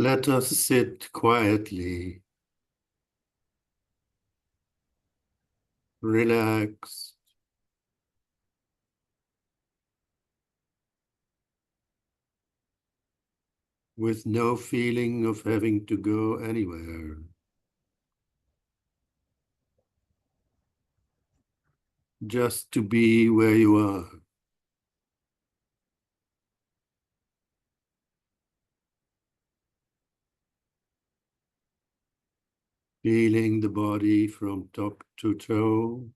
Let us sit quietly, relaxed, with no feeling of having to go anywhere. Just to be where you are. Feeling the body from top to toe.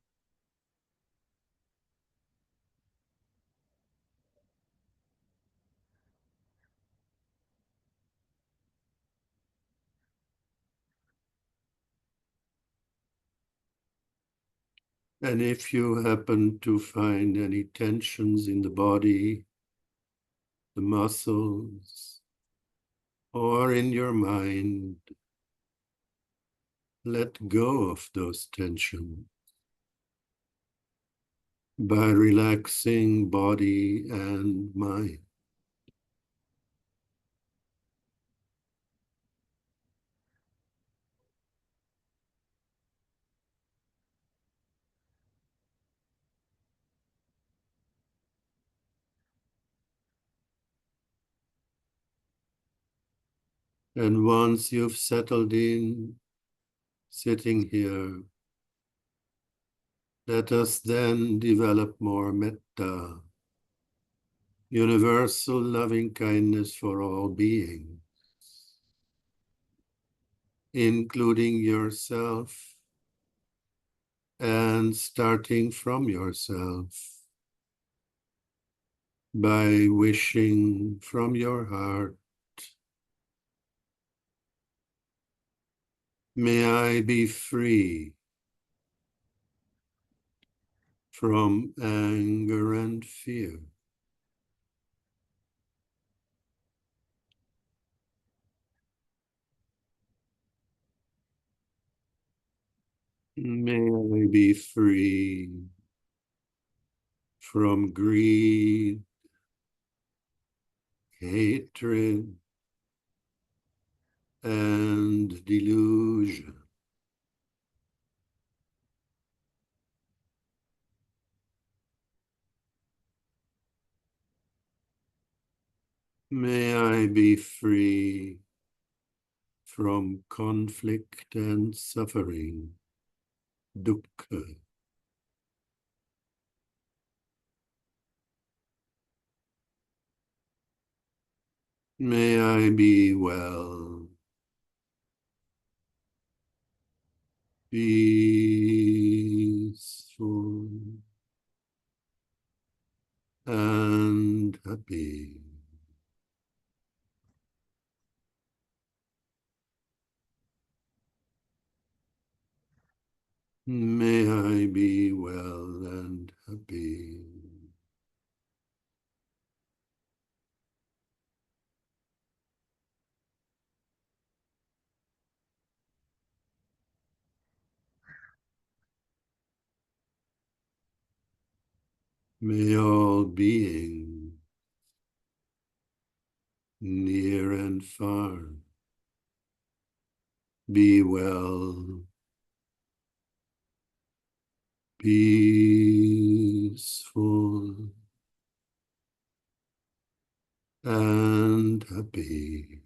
And if you happen to find any tensions in the body, the muscles, or in your mind, let go of those tensions by relaxing body and mind. And once you've settled in, sitting here, let us then develop more metta, universal loving kindness for all beings, including yourself and starting from yourself by wishing from your heart, may I be free from anger and fear. May I be free from greed, hatred, and delusion. May I be free from conflict and suffering, dukkha. May I be well, peaceful, and happy. May I be well and happy. May all beings, near and far, be well, peaceful, and happy.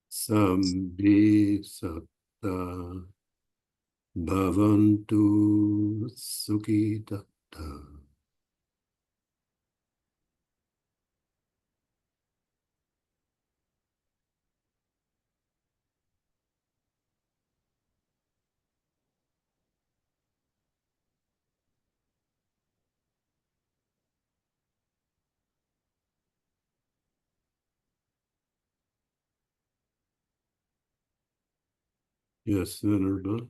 Sambhi satta bhavantu sukhitatta. Yes, Venerable.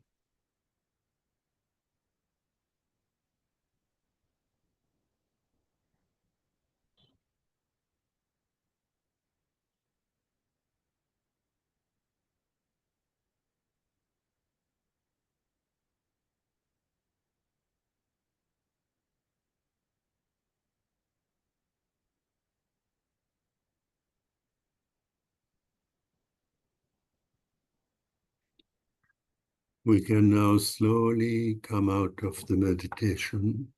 We can now slowly come out of the meditation.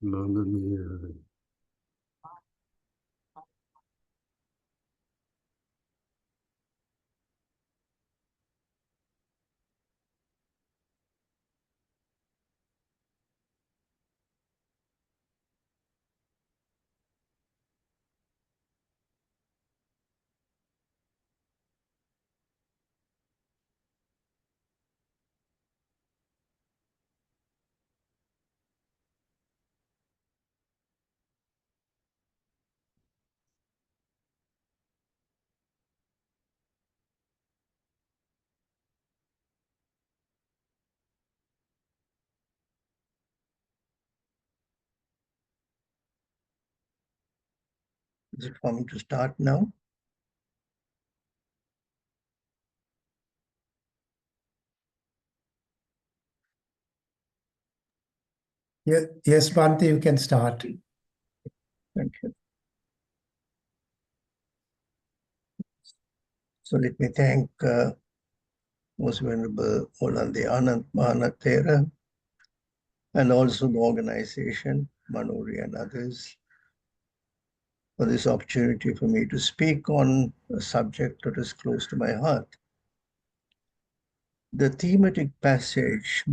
Nanasiha. Is it for me to start now? Yes, Bhante, you can start. Thank you. So let me thank Most Venerable Olande Anand Thero and also the organization, Manori and others, for this opportunity for me to speak on a subject that is close to my heart. The thematic passage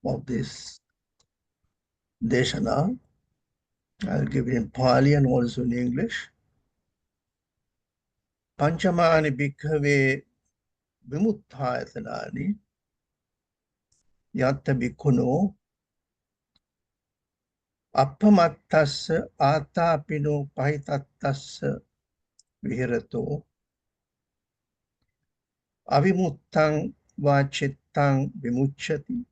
of this Deshana, I'll give it in Pali and also in English. Panchamani bhikkhave Vimuttayatana yatta bhikkhuno Appamattassa atapino pahitattassa vihirato avimuttang vachittang vimucchati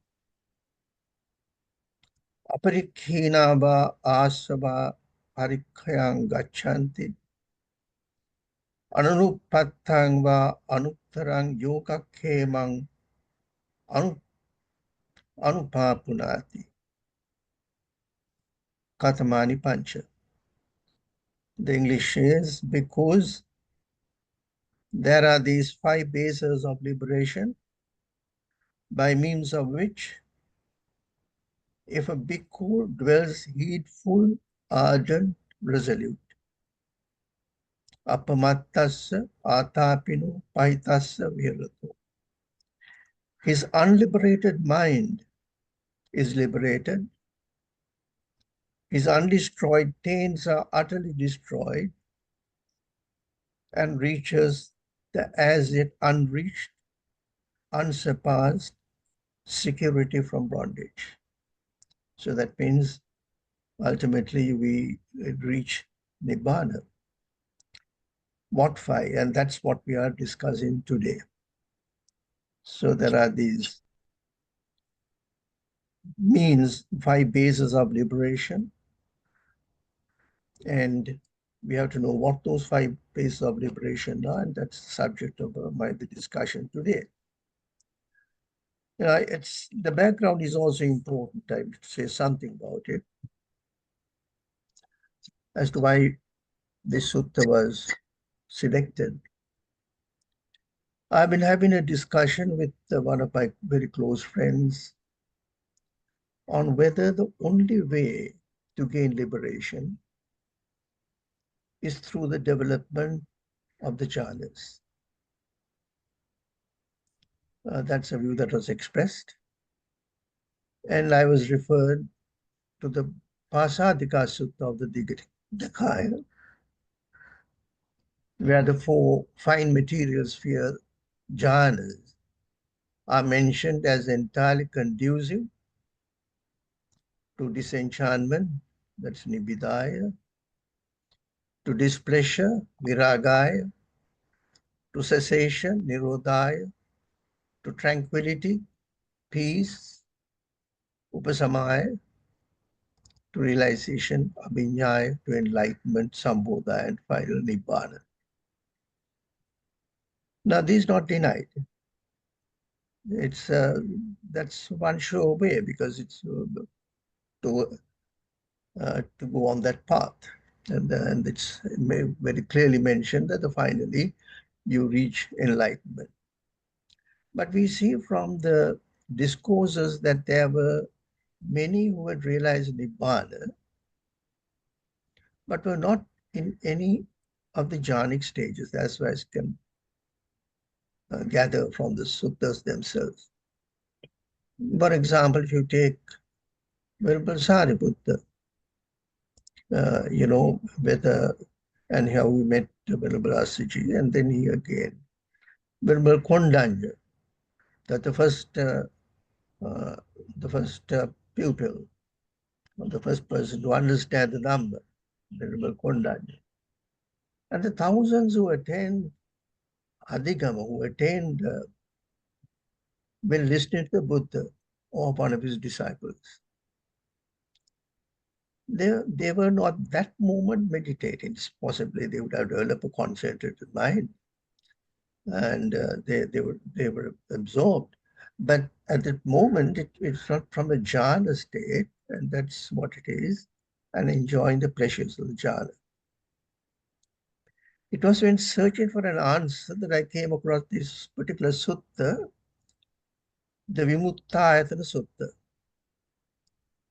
aparikhina va asava parikhayang gachanti anurupattang va anuttarang yogakhemang anupapunati katamani pancha. The English is because there are these 5 bases of liberation by means of which if a bhikkhu dwells heedful, ardent, resolute, apamattasya atapino pahitasya virato. His unliberated mind is liberated. His undestroyed taints are utterly destroyed and reaches the as yet unreached, unsurpassed security from bondage. So that means ultimately we reach Nibbana. What 5? And that's what we are discussing today. So there are these means 5 bases of liberation. And we have to know what those 5 bases of liberation are. And that's the subject of my discussion today. It's the background is also important. I would say something about it as to why this sutta was selected. I've been having a discussion with one of my very close friends on whether the only way to gain liberation is through the development of the jhanas. That's a view that was expressed. And I was referred to the Pasadika Sutta of the Nikaya, where the 4 fine material sphere jhanas are mentioned as entirely conducive to disenchantment, that's Nibbidaya, to displeasure, Viragaya, to cessation, Nirodhaya, to tranquility, peace, Upasamaya, to realization, Abhinyaya, to enlightenment, Sambodhaya, and final Nibbana. Now, this is not denied. It's that's one sure way because it's to to go on that path. And it's very clearly mentioned that finally you reach enlightenment. But we see from the discourses that there were many who had realized Nibbana, but were not in any of the jhanic stages. That's what I can gather from the suttas themselves. For example, if you take Venerable Sariputta, whether and how we met Venerable Asiji, and then he again, Venerable Kondanya, that the first pupil, or the first person to understand the number, Venerable Kondanya, and the thousands who attend Adhigama, who attained when listening to the Buddha or one of his disciples. They were not that moment meditating. Possibly they would have developed a concentrated mind, and they were absorbed. But at that moment, it's not from a jhana state, and that's what it is, and enjoying the pleasures of the jhana. It was when searching for an answer that I came across this particular sutta, the Vimuttayatana Sutta.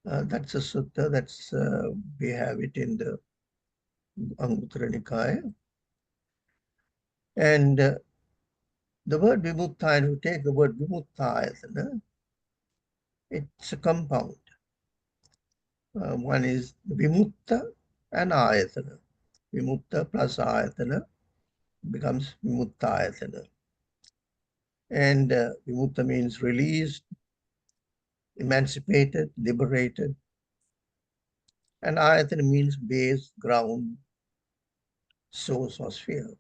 That's a sutta that's we have it in the Anguttara Nikaya. And the word Vimuttayana, you take the word Vimuttayatana, it's a compound. One is Vimutta and Ayatana. Vimutta plus Ayatana becomes Vimuttayatana. And Vimutta means released, emancipated, liberated. And Ayatana means base, ground, source or sphere.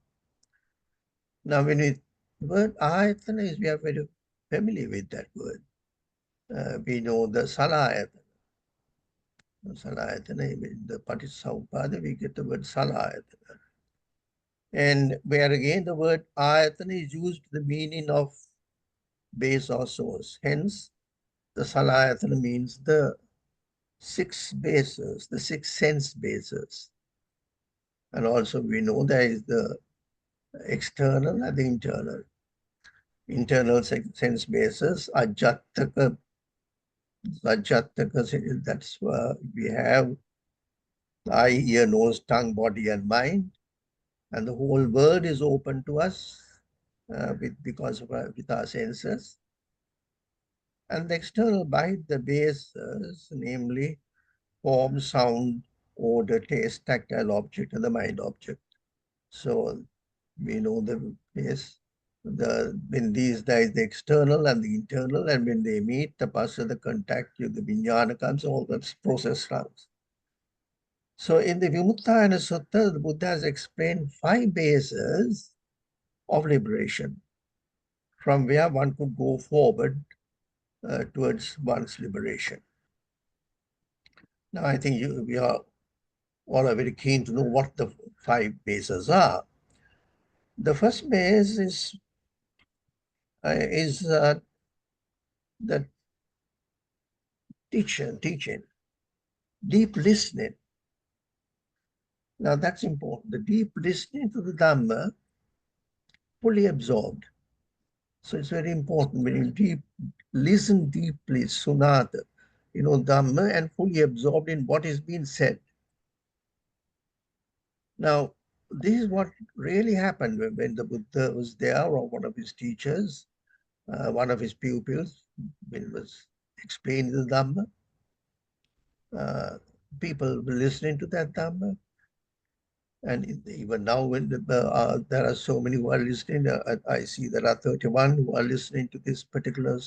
Now, when the word Ayatana is, we are very familiar with that word. We know the Salayatana. Salayatana, in the Paticca, we get the word Salayatana. And where again the word Ayatana is used the meaning of base or source. Hence, the Salayatana means the 6 bases, the 6 sense bases. And also we know there is the external and the internal. Internal sense bases are Jattaka. That's we have eye, ear, nose, tongue, body, and mind. And the whole world is open to us because of with our senses. And the external by the bases, namely form, sound, odor, taste, tactile object, and the mind object. So we know the base. When there is the external and the internal, and when they meet, the pascha, the contact, the vijnana comes, all that process comes. So in the Vimuttayana Sutta, the Buddha has explained 5 bases of liberation from where one could go forward towards one's liberation. Now, I think we are all are very keen to know what the 5 bases are. The first base is the teaching, deep listening. Now, that's important. The deep listening to the Dhamma, fully absorbed. So it's very important when you listen deeply, sunata, Dhamma, and fully absorbed in what is being said. Now, this is what really happened when the Buddha was there, or one of his teachers, one of his pupils, when he was explaining the Dhamma. People were listening to that Dhamma. And even now, when there are so many who are listening, I see there are 31 who are listening to this particular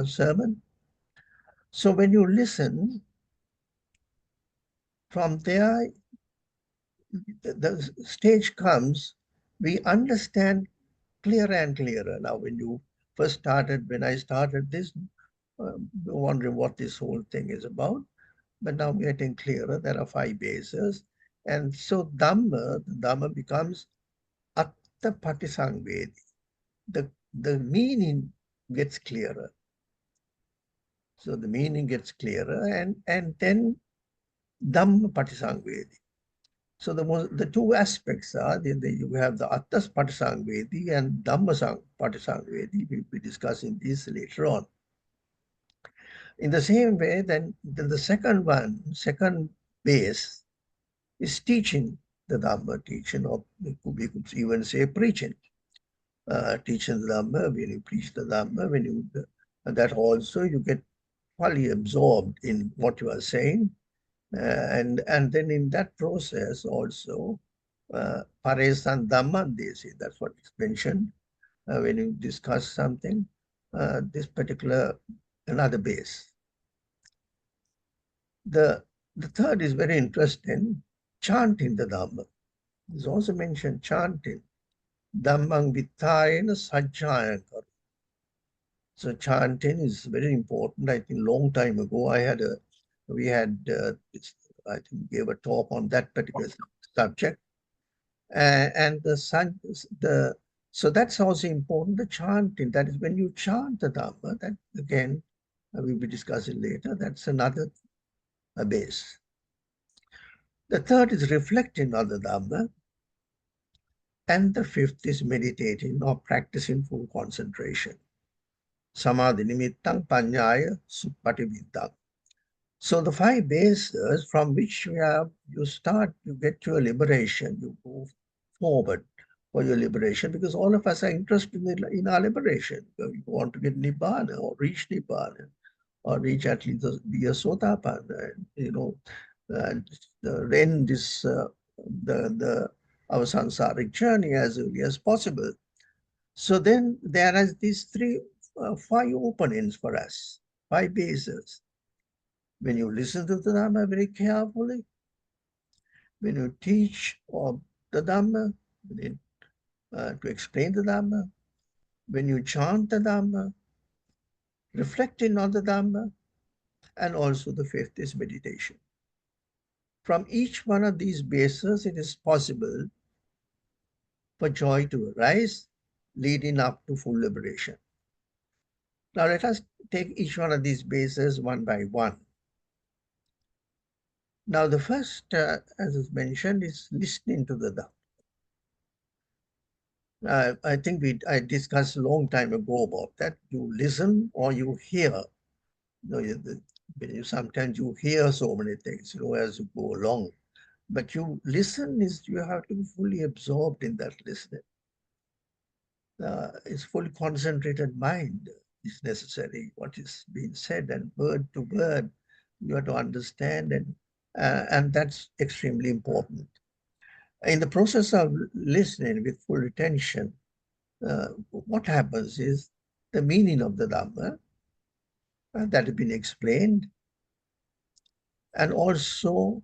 sermon. So when you listen, from there, the stage comes, we understand clearer and clearer. Now, when I started this, wondering what this whole thing is about, but now we're getting clearer. There are 5 bases. And so the Dhamma becomes Atta Patisangvedi. The meaning gets clearer. So the meaning gets clearer, and then Dhamma Patisangvedi. So the two aspects are, you have the Attas Patisangvedi and Dhamma Patisangvedi. We'll be discussing this later on. In the same way, then the second base is teaching the Dhamma, teaching, or we could even say preaching. Teaching the Dhamma, when you preach the Dhamma, that also you get fully absorbed in what you are saying. And then in that process also, Paresan Dhamman, they say, that's what is mentioned when you discuss something, this particular another base. The third is very interesting, chanting the Dhamma. It's also mentioned chanting. Dhammang Vittayana Sajjayana. So chanting is very important. I think long time ago, we had, I think, gave a talk on that particular subject. So that's also important, the chanting. That is when you chant the Dhamma, that again, we'll be discussing later, that's another base. The third is reflecting on the Dhamma. And the fifth is meditating or practicing full concentration. Samadhi nimittang panyaya suppatividdham. So the five bases from which you get your liberation, you move forward for your liberation, because all of us are interested in our liberation. You want to get Nibbana or reach Nibbana or reach at least be a Sotapanna, and end this, our samsaric journey as early as possible. So then there are these five openings for us, five bases. When you listen to the Dhamma very carefully, when you teach the Dhamma, to explain the Dhamma, when you chant the Dhamma, reflecting on the Dhamma, and also the fifth is meditation. From each one of these bases, it is possible for joy to arise, leading up to full liberation. Now let us take each one of these bases one by one. Now the first, as is mentioned, is listening to the Dhamma. I think I discussed a long time ago about that. You listen or you hear. Sometimes you hear so many things, as you go along. But you listen you have to be fully absorbed in that listening. It's fully concentrated mind is necessary, what is being said, and word to word, you have to understand, and that's extremely important. In the process of listening with full attention, what happens is the meaning of the Dhamma that has been explained, and also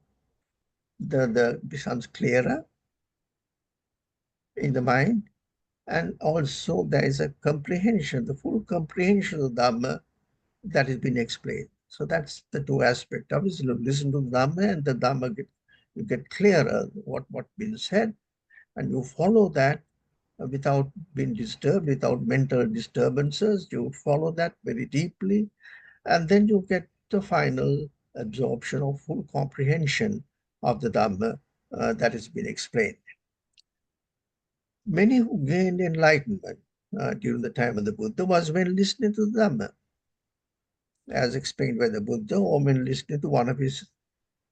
the becomes clearer in the mind, and also there is a comprehension, the full comprehension of the Dhamma that has been explained. So that's the two aspects. Obviously, you listen to the Dhamma, and the Dhamma you get clearer what's been said, and you follow that without being disturbed, without mental disturbances. You follow that very deeply, and then you get the final absorption or full comprehension of the Dhamma that has been explained. Many who gained enlightenment during the time of the Buddha was when listening to the Dhamma, as explained by the Buddha, or when listening to one of his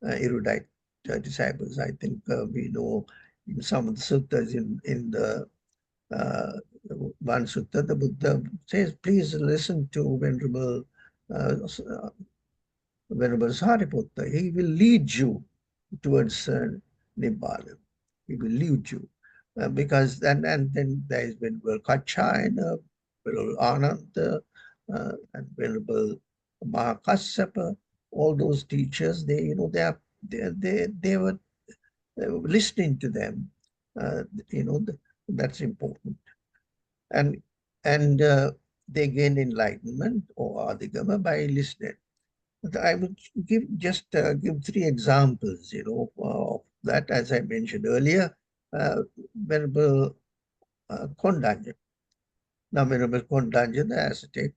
erudite disciples. I think we know in some of the suttas, in the one sutta, the Buddha says, please listen to Venerable Sariputta. He will lead you towards Nibbana. He will lead you. Because then there is Venerable Kachayana, Venerable Ananda, and Venerable Mahakassapa. All those teachers, they were listening to them. That's important. And they gain enlightenment or adhigama by listening. I would give three examples, of that, as I mentioned earlier. Venerable Kondanya. Now, Venerable Kondanya, the ascetic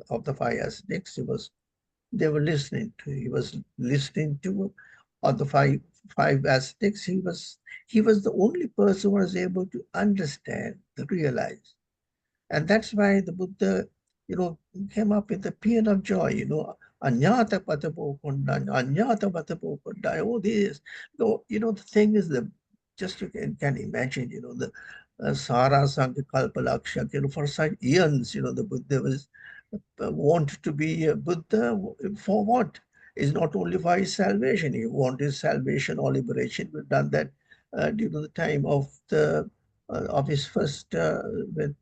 of the five ascetics, he was listening to the five aspects, he was the only person who was able to understand, to realize. And that's why the Buddha, came up with the paean of joy, anyata patapo kundanya, anyata patapo kundanya, all this. The thing is, just you can imagine, the Sara Sankalpa Lakshya, for such eons, the Buddha was wanted to be a Buddha for what? Is not only for his salvation. He wanted his salvation or liberation. We've done that during the time of his first with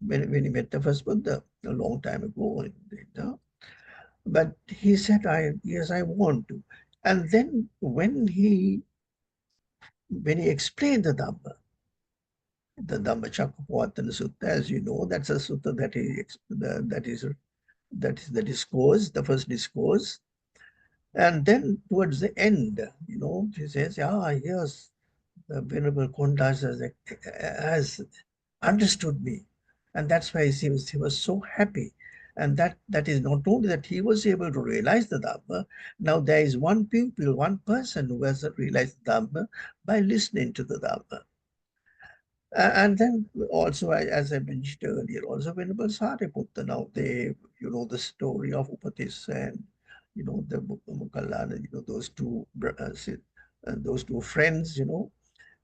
when he met the first Buddha a long time ago. But he said, yes, I want to. And then when he explained the Dhammacakkappavattana Sutta, as you know, that's a sutta that is the discourse, the first discourse. And then towards the end, he says, yes, the Venerable Kondas has understood me. And that's why he was so happy. And that is not only that he was able to realize the Dhamma, now there is one pupil, one person who has realized the Dhamma by listening to the Dhamma. And then also, as I mentioned earlier, also Venerable Sariputta, now the story of Upatis and, the Mukallana, those two friends,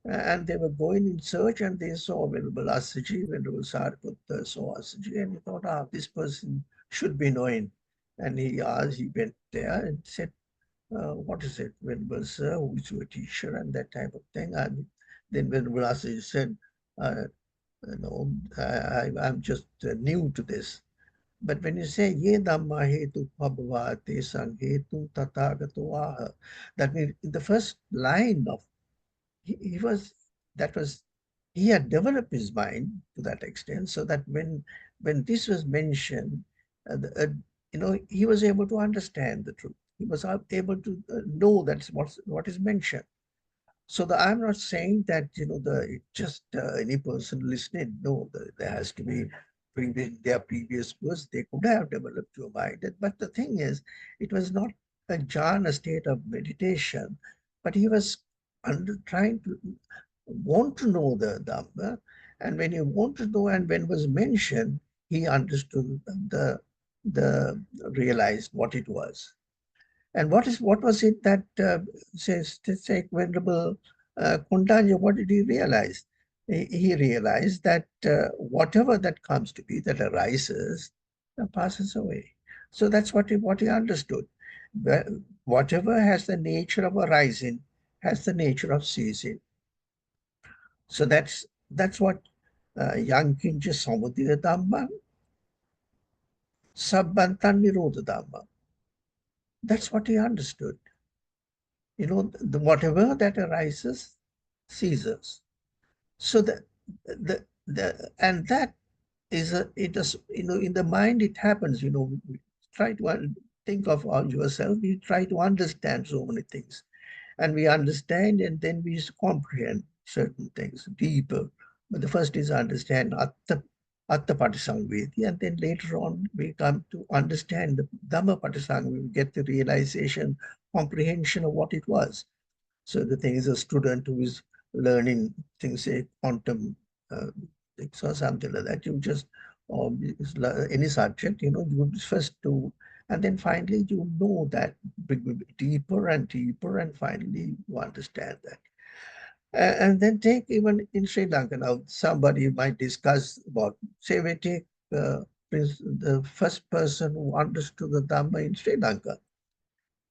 and they were going in search and they saw Venerable Asaji, Venerable Sariputta saw Asaji, and he thought, this person should be known. And he went there and said, what is it, Venerable Sir, who is your teacher, and that type of thing. And then Venerable Asaji said, I'm just new to this. But when you say ye dhamma hetu pabhavate sanghetu tathagato aha, that means in the first line of he had developed his mind to that extent, so that when this was mentioned, he was able to understand the truth. He was able to know that's what is mentioned. So I'm not saying that just any person listening. No, there has to be their previous words. They could have developed your mind, but the thing is, it was not a jhana state of meditation, but he was trying to want to know the Dhamma, and when he wanted to know, and when it was mentioned, he understood realized what it was. And what was it that says Venerable Kundanya, what did he realize? He realized that whatever that comes to be, that arises, passes away. So that's what he understood. Whatever has the nature of arising has the nature of ceasing. So that's what Yankinja Samudaya Dhamma, Sabbantan Nirodha Dhamma. That's what he understood. Whatever that arises ceases. So and that is it is in the mind it happens. We try to think of yourself. We try to understand so many things, and we understand, and then we comprehend certain things deeper. But the first is understand Atta Patisangvedi, and then later on we come to understand the Dhamma Patisangvedi. We get the realization, comprehension of what it was. So the thing is, a student who is learning things, say quantum things or something like that, you just, or any subject, you first do, and then finally you know that deeper and deeper, and finally you understand that. And then take even in Sri Lanka, now somebody might discuss about, say we take the first person who understood the Dhamma in Sri Lanka.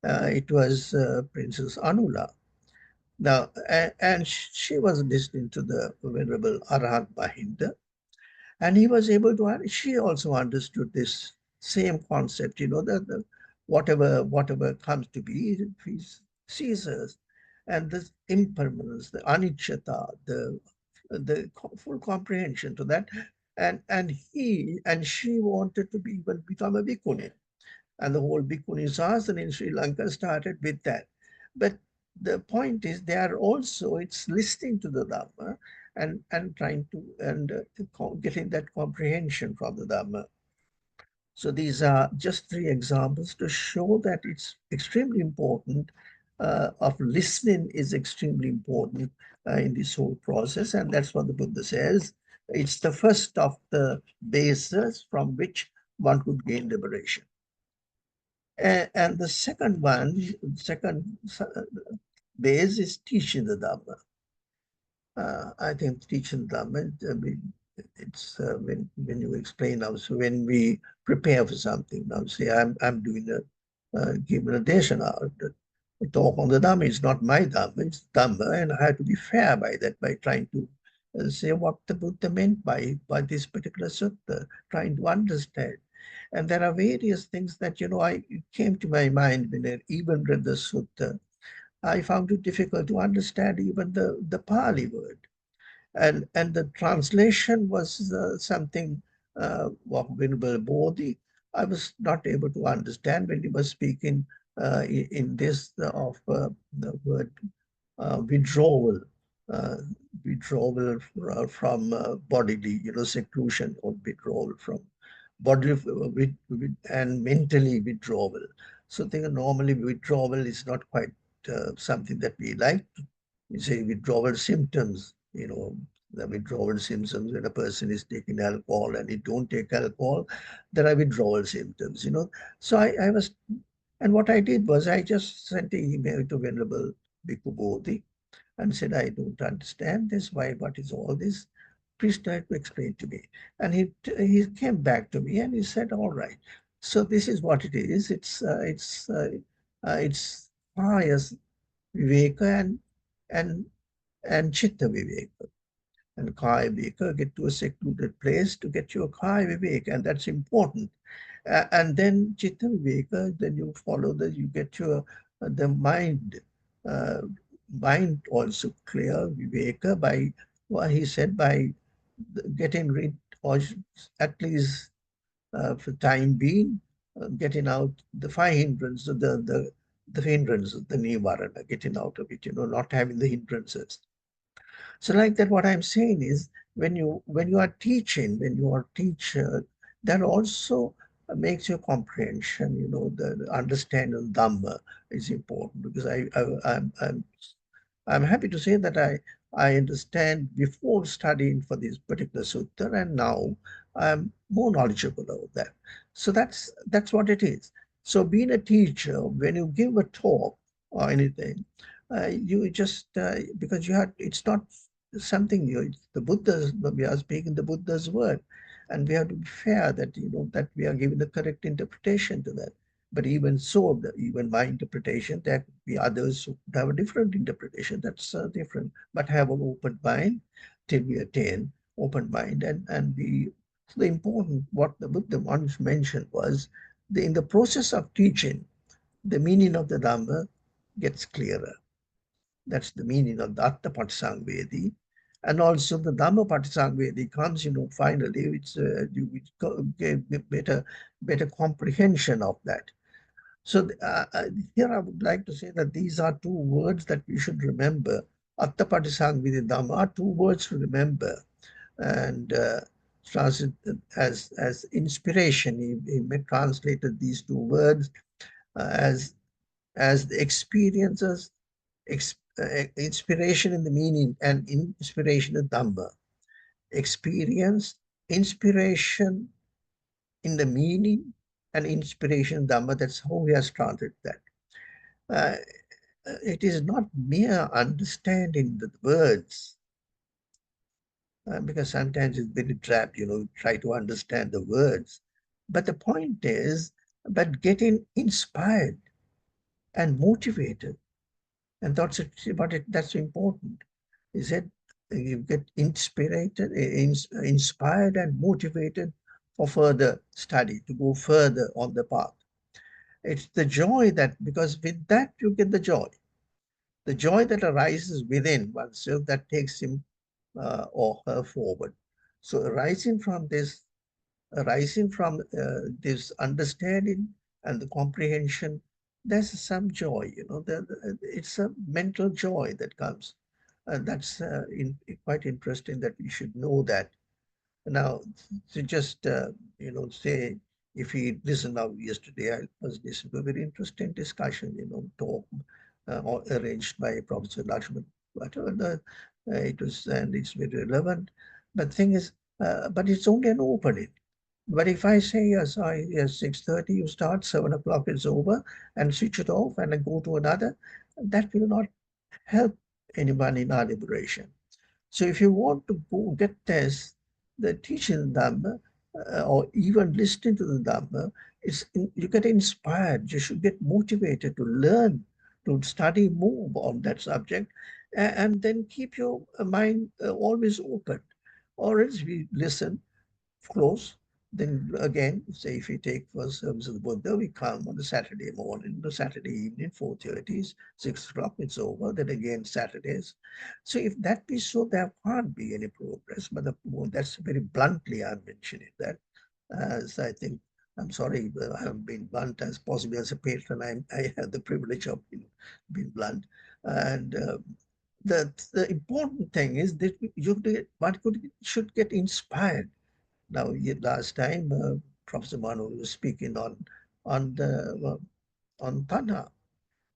It was Princess Anula. Now, and she was listening to the Venerable Arhat Mahinda, and he was able to, she also understood this same concept, that whatever comes to be, it ceases. And this impermanence, the anicchata, the full comprehension to that. And she wanted to become a bhikkhuni. And the whole bhikkhuni sasana in Sri Lanka started with that. But the point is, they are also, it's listening to the Dhamma and trying to, and getting that comprehension from the Dhamma. So these are just 3 examples to show that it's extremely important of listening is extremely important in this whole process. And that's what the Buddha says. It's the first of the bases from which one could gain liberation. And the second base is teaching the Dhamma. I think teaching Dhamma, it's when you explain now. So when we prepare for something, now say I'm doing giving a deshana, a talk on the Dhamma. It's not my Dhamma, it's Dhamma, and I have to be fair by that, by trying to say what the Buddha meant by this particular sutta, trying to understand. And there are various things that, I came to my mind when I even read the sutta. I found it difficult to understand even the Pali word. And the translation was something of Venerable Bodhi. I was not able to understand when he was speaking in this of the word withdrawal, uh, withdrawal from bodily, seclusion, or withdrawal from bodily and mentally withdrawal. So I think normally withdrawal is not quite something that we like. We say withdrawal symptoms, the withdrawal symptoms when a person is taking alcohol and he don't take alcohol, there are withdrawal symptoms, So I was, and what I did was I just sent an email to Venerable Bhikkhu Bodhi and said, I don't understand this. What is all this? Please try to explain to me. And he came back to me and he said, all right. So this is what it is. It's pious viveka and and chitta viveka. And kaya viveka, get to a secluded place to get your kaya viveka, and that's important. And then chitta viveka, then you follow you get your the mind, uh, mind also clear viveka by what he said, by getting rid, or at least for time being, getting out the five hindrances, the hindrances, the nivarana, getting out of it, not having the hindrances. So like that, what I'm saying is, when you are teaching, when you are teacher, that also makes your comprehension, the understanding of Dhamma is important, because I'm happy to say that I understand before studying for this particular sutta, and now I'm more knowledgeable of that. So that's what it is. So being a teacher, when you give a talk or anything, you just because you have, it's not something new. It's the Buddha's. We are speaking the Buddha's word, and we have to be fair that that we are giving the correct interpretation to that. But even so, even my interpretation, there could be others who have a different interpretation. That's different. But have an open mind till we attain open mind, and the so the important what the Buddha once mentioned was in the process of teaching, the meaning of the Dhamma gets clearer. That's the meaning of the Atta Patisangvedi. And also the Dhamma Patisangvedi comes, finally, it's you get better comprehension of that. So here I would like to say that these are two words that we should remember. Atta Patisangvedi Dhamma are two words to remember. And translated as inspiration. He translated these two words as the experiences, inspiration in the meaning, and inspiration in Dhamma. Experience, inspiration in the meaning, and inspiration in Dhamma. That's how he has translated that. Uh, it is not mere understanding the words, because sometimes it's very trapped, try to understand the words. But the point is, but getting inspired and motivated. And that's important. Is that you get inspired and motivated for further study, to go further on the path. It's the joy that, because with that you get the joy that arises within oneself that takes him or her forward. So arising from this understanding and the comprehension, there's some joy, it's a mental joy that comes. And that's quite interesting that we should know that. Now, to just, say, if we listen now, yesterday, I was listening to a very interesting discussion, talk or arranged by Professor Lakshman. It was, and it's very relevant. But the thing is, but it's only an opening. But if I say, yes, 6:30 you start, 7 o'clock is over, and switch it off and then go to another, that will not help anyone in our liberation. So if you want to go get this, the teaching Dhamma, or even listening to the Dhamma, you get inspired. You should get motivated to learn, to study more on that subject, and then keep your mind always open. Or else we listen close. Then again, say if we take first service of the Buddha, we come on the Saturday morning, the Saturday evening, 4:30, 6 o'clock, it's over. Then again, Saturdays. So if that be so, there can't be any progress. But that's very bluntly I'm mentioning that. As I think, I'm sorry, I have been blunt as possibly as a patron. I have the privilege of being blunt. And the important thing is that one should get inspired. Now, last time, Professor Manu was speaking on the on Tanha,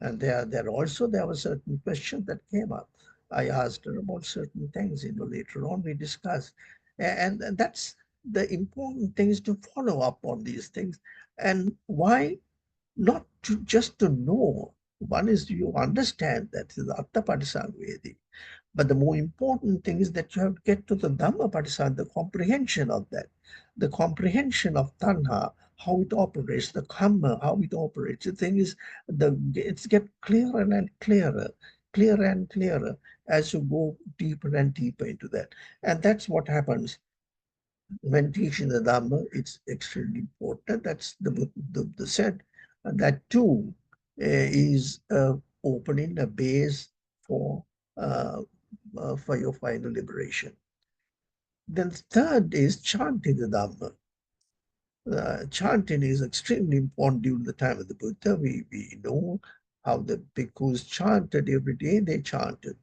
and there also there was certain questions that came up. I asked her about certain things. Later on we discussed, and that's the important thing is to follow up on these things. And why not to just to know? One is you understand that is Atta Padisangvedi, but the more important thing is that you have to get to the Dhamma Patisana, the comprehension of that, the comprehension of Tanha, how it operates, the Kamma, how it operates. The thing is, it's get clearer and clearer as you go deeper and deeper into that. And that's what happens when teaching the Dhamma. It's extremely important. That's the said. And that too is opening a base for your final liberation. Then third is chanting the Dhamma. Chanting is extremely important during the time of the Buddha. We know how the bhikkhus chanted every day. They chanted,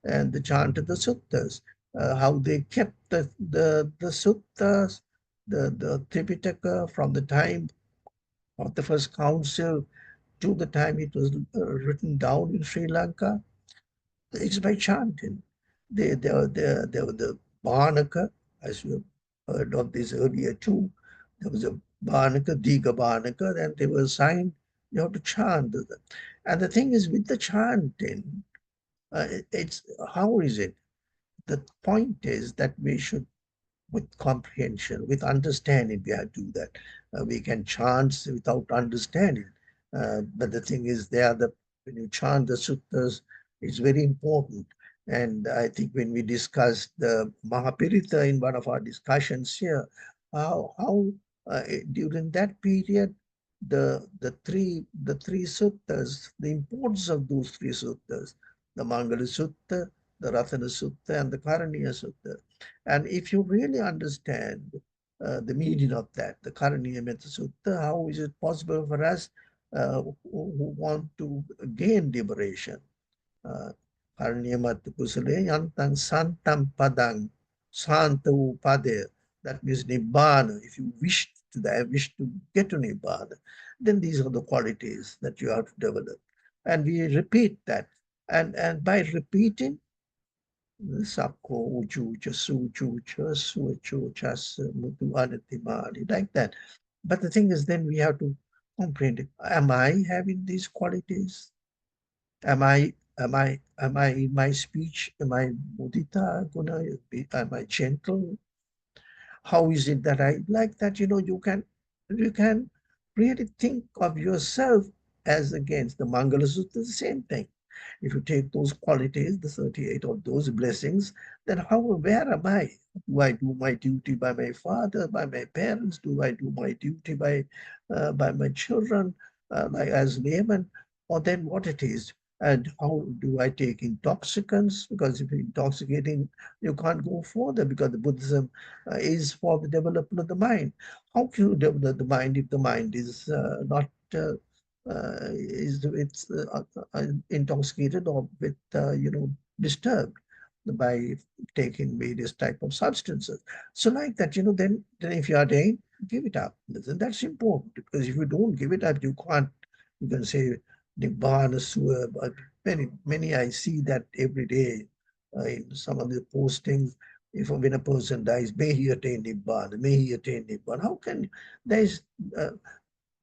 and they chanted the suttas. How they kept the suttas, the Tripitaka from the time of the first council to the time it was written down in Sri Lanka. It's by chanting. There were the Bhanaka, as you have heard of this earlier too. There was a Bhanaka, Diga Bhanaka, and they were assigned, you have to chant. And the thing is, with the chanting, it's how is it? The point is that we should, with comprehension, with understanding, we have to do that. We can chant without understanding. But the thing is, when you chant the suttas, it's very important. And I think when we discussed the Mahapirita in one of our discussions here, how during that period, the three suttas, the importance of those three suttas, the Mangala Sutta, the Ratana Sutta, and the Karaniya Sutta. And if you really understand the meaning of that, the Karaniyametta Sutta, how is it possible for us who want to gain liberation? Karaniyamatta Kusale Yantang Santam Padang Santa Upade. That means Nibbana. If you wish to get to Nibbana, then these are the qualities that you have to develop. And we repeat that. And by repeating, Sako, Uju, Jasu, Ju, Chasu, Chu, Chas, Mutu, Anatimari, like that. But the thing is, then we have to comprehend it. Am I having these qualities? Am I in my speech? Am I mudita? Am I gentle? How is it that I like that? You can really think of yourself as against the Mangala Sutta, the same thing. If you take those qualities, the 38 of those blessings, then where am I? Do I do my duty by my father, by my parents? Do I do my duty by my children, like as layman? Or then what it is? And how do I take intoxicants? Because if you're intoxicating, you can't go further, because the Buddhism is for the development of the mind. How can you develop the mind if the mind is not it's intoxicated or with disturbed by taking various type of substances? So like that, then if you are dying, give it up. And that's important, because if you don't give it up, you can say Nibbana Sua, many I see that every day in some of the postings. If when a person dies, may he attain Nibbana, may he attain Nibbana. How can there is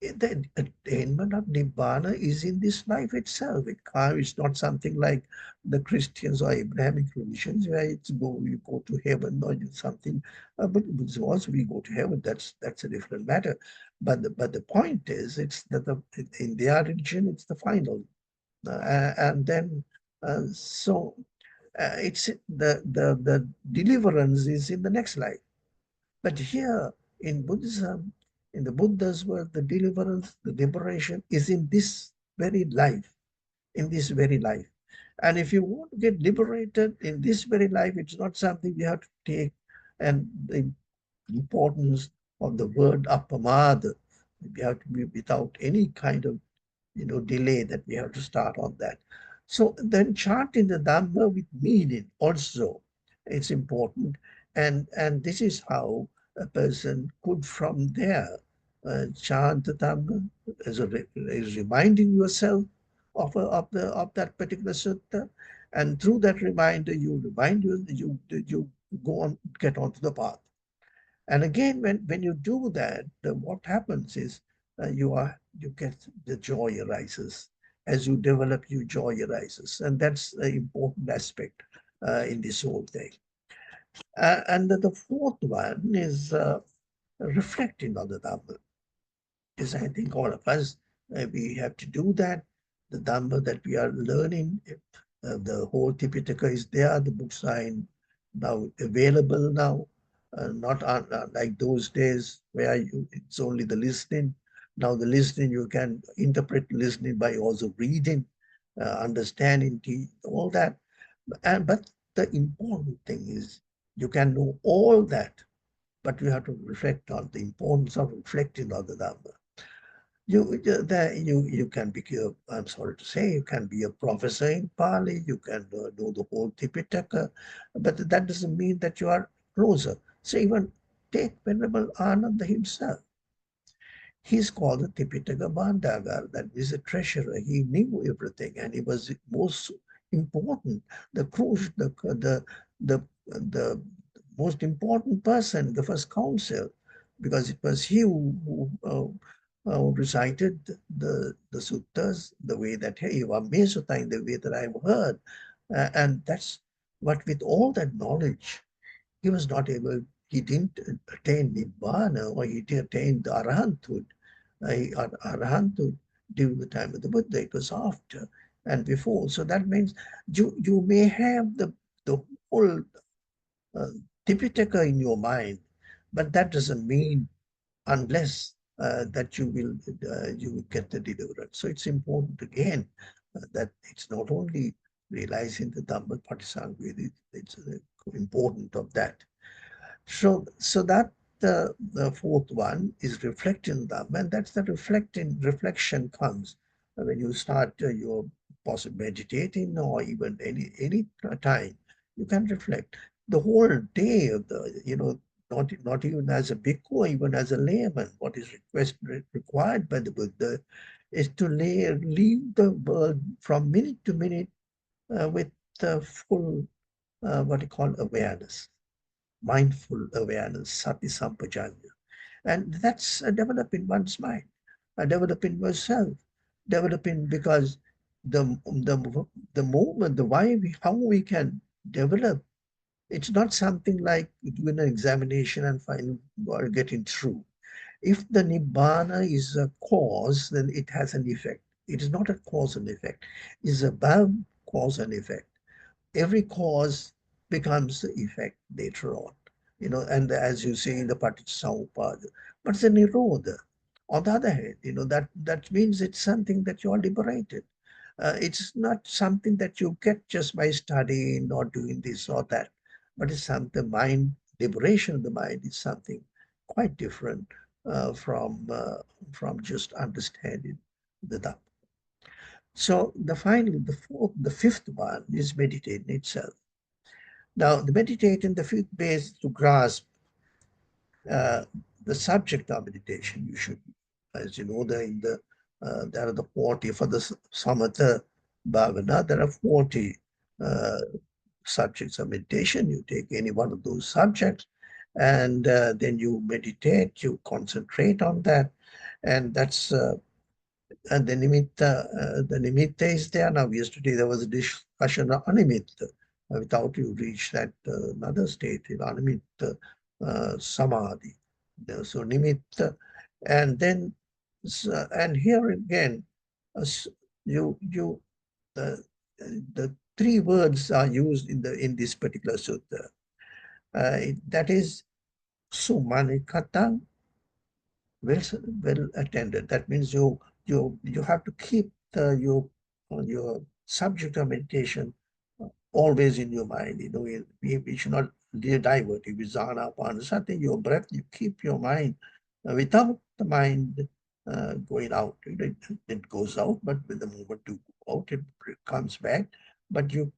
the attainment of Nibbana is in this life itself. It's not something like the Christians or Abrahamic religions where you go to heaven or something. But also we go to heaven. That's a different matter. But the point is, it's that in their religion, it's the final, and then so it's the deliverance is in the next life. But here in Buddhism, in the Buddha's work, the deliverance, the liberation is in this very life, in this very life. And if you want to get liberated in this very life, it's not something you have to take and the importance of the word appamada. We have to be without any kind of delay that we have to start on that. So then chanting the Dhamma with meaning also, it's important. And this is how a person could from there chant the Dhamma as reminding yourself of that particular sutta. And through that reminder, you go on, get onto the path. And again, when you do that, what happens is you get the joy arises. As you develop, your joy arises. And that's an important aspect in this whole thing. And the fourth one is reflecting on the Dhamma. Because I think all of us, we have to do that. The Dhamma that we are learning, the whole Tipitaka is there, the books are now available now, not like those days where it's only the listening. Now the listening, you can interpret listening by also reading, understanding, all that. But the important thing is you can know all that, but you have to reflect on the importance of reflecting on the Dhamma. You can be, I'm sorry to say, you can be a professor in Pali, you can know the whole Tipitaka, but that doesn't mean that you are closer. So even take Venerable Ananda himself. He's called the Tipitaka Bandagar, that is a treasurer. He knew everything, and he was most important, the crucial, the most important person, the first council, because it was he who recited the suttas the way that, hey, you are Mesutta in the way that I've heard. And that's what, with all that knowledge, he was not able, he didn't attain Nibbana, or he didn't attain the Arahanthood. Arahanthood during the time of the Buddha, it was after and before. So that means you may have the whole Tipitaka in your mind, but that doesn't mean unless that you will get the deliverance. So it's important again that it's not only realizing the Dhamma Patisangvedi, it's important of that. So that the fourth one is reflecting Dhamma, and that's the reflection comes when you start your possible meditating, or even any time you can reflect the whole day of the not even as a bhikkhu, even as a layman. What is required by the Buddha is to leave the world from minute to minute with the full what you call awareness, mindful awareness, sati sampajanya. And that's developing one's mind, developing yourself, developing, because the moment, how we can develop, it's not something like doing an examination and finding or getting through. If the Nibbana is a cause, then it has an effect. It is not a cause and effect. It is above cause and effect. Every cause becomes the effect later on, and as you say in the Paticcasamuppada. But the Nirodha, on the other hand, that means it's something that you are liberated. It's not something that you get just by studying or doing this or that, but it's something, liberation of the mind is something quite different from just understanding the Dhamma. So the fifth one is meditating itself. Now, the meditating, the fifth base to grasp the subject of meditation. You should, as you know, there are the 40 for the samatha bhavana. There are 40 subjects of meditation. You take any one of those subjects, and then you meditate, you concentrate on that, and that's and the nimitta is there. Now, yesterday there was a discussion of animitta. Without you reach that another state, animitta samadhi. So nimitta, and then and here again, you the three words are used in this particular sutta. That is sumanikata, well attended. That means you have to keep your subject of meditation always in your mind. We should not divert. If it's anapanasati, your breath, you keep your mind without the mind going out. It goes out, but with the moment you go out, it comes back. But you,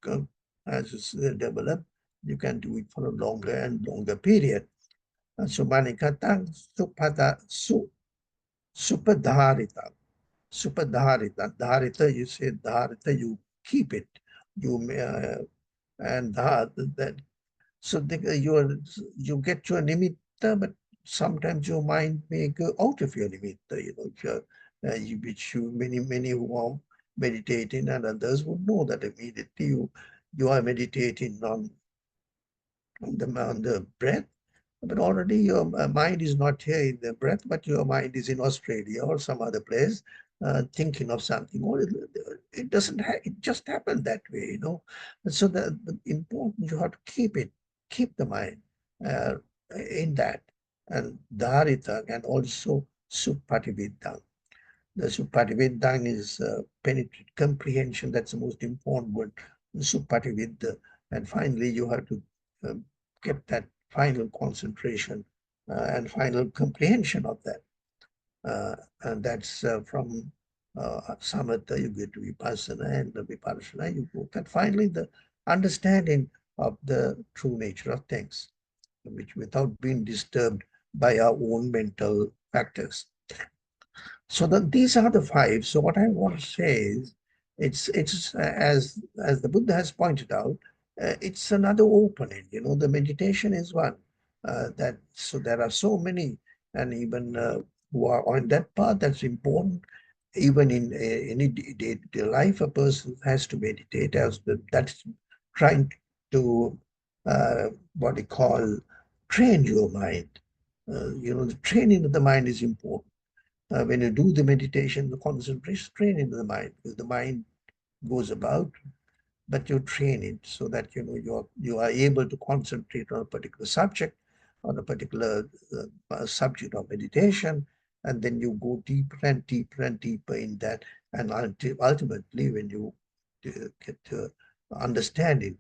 as it's developed, you can do it for a longer and longer period. Sumanikatang supadharita. Supadharita. Dharita, you say dharita, you keep it. You and that so you get your nimitta, but sometimes your mind may go out of your nimitta. Which many who are meditating and others would know that immediately you are meditating on the breath, but already your mind is not here in the breath, but your mind is in Australia or some other place, thinking of something. Or it doesn't. It just happened that way, So the important, you have to keep the mind uh, in that, and dharita, and also supatividdha. The supatividdha is penetrate comprehension. That's the most important word. Supatividdha, and finally you have to get that final concentration and final comprehension of that. And that's from samatha, you get to vipassana, and the vipassana, you go. And finally, the understanding of the true nature of things, which without being disturbed by our own mental factors. So these are the five. So what I want to say is, it's as the Buddha has pointed out, it's another opening. The meditation is one that. So there are so many, and even who are on that path. That's important. Even in any day-to-day life, a person has to meditate. That's trying to what they call train your mind. The training of the mind is important. When you do the meditation, the concentration, train into the mind, because the mind goes about, but you train it so that you are able to concentrate on a particular subject, on a particular subject of meditation, and then you go deeper and deeper and deeper in that, and ultimately, when you get to understanding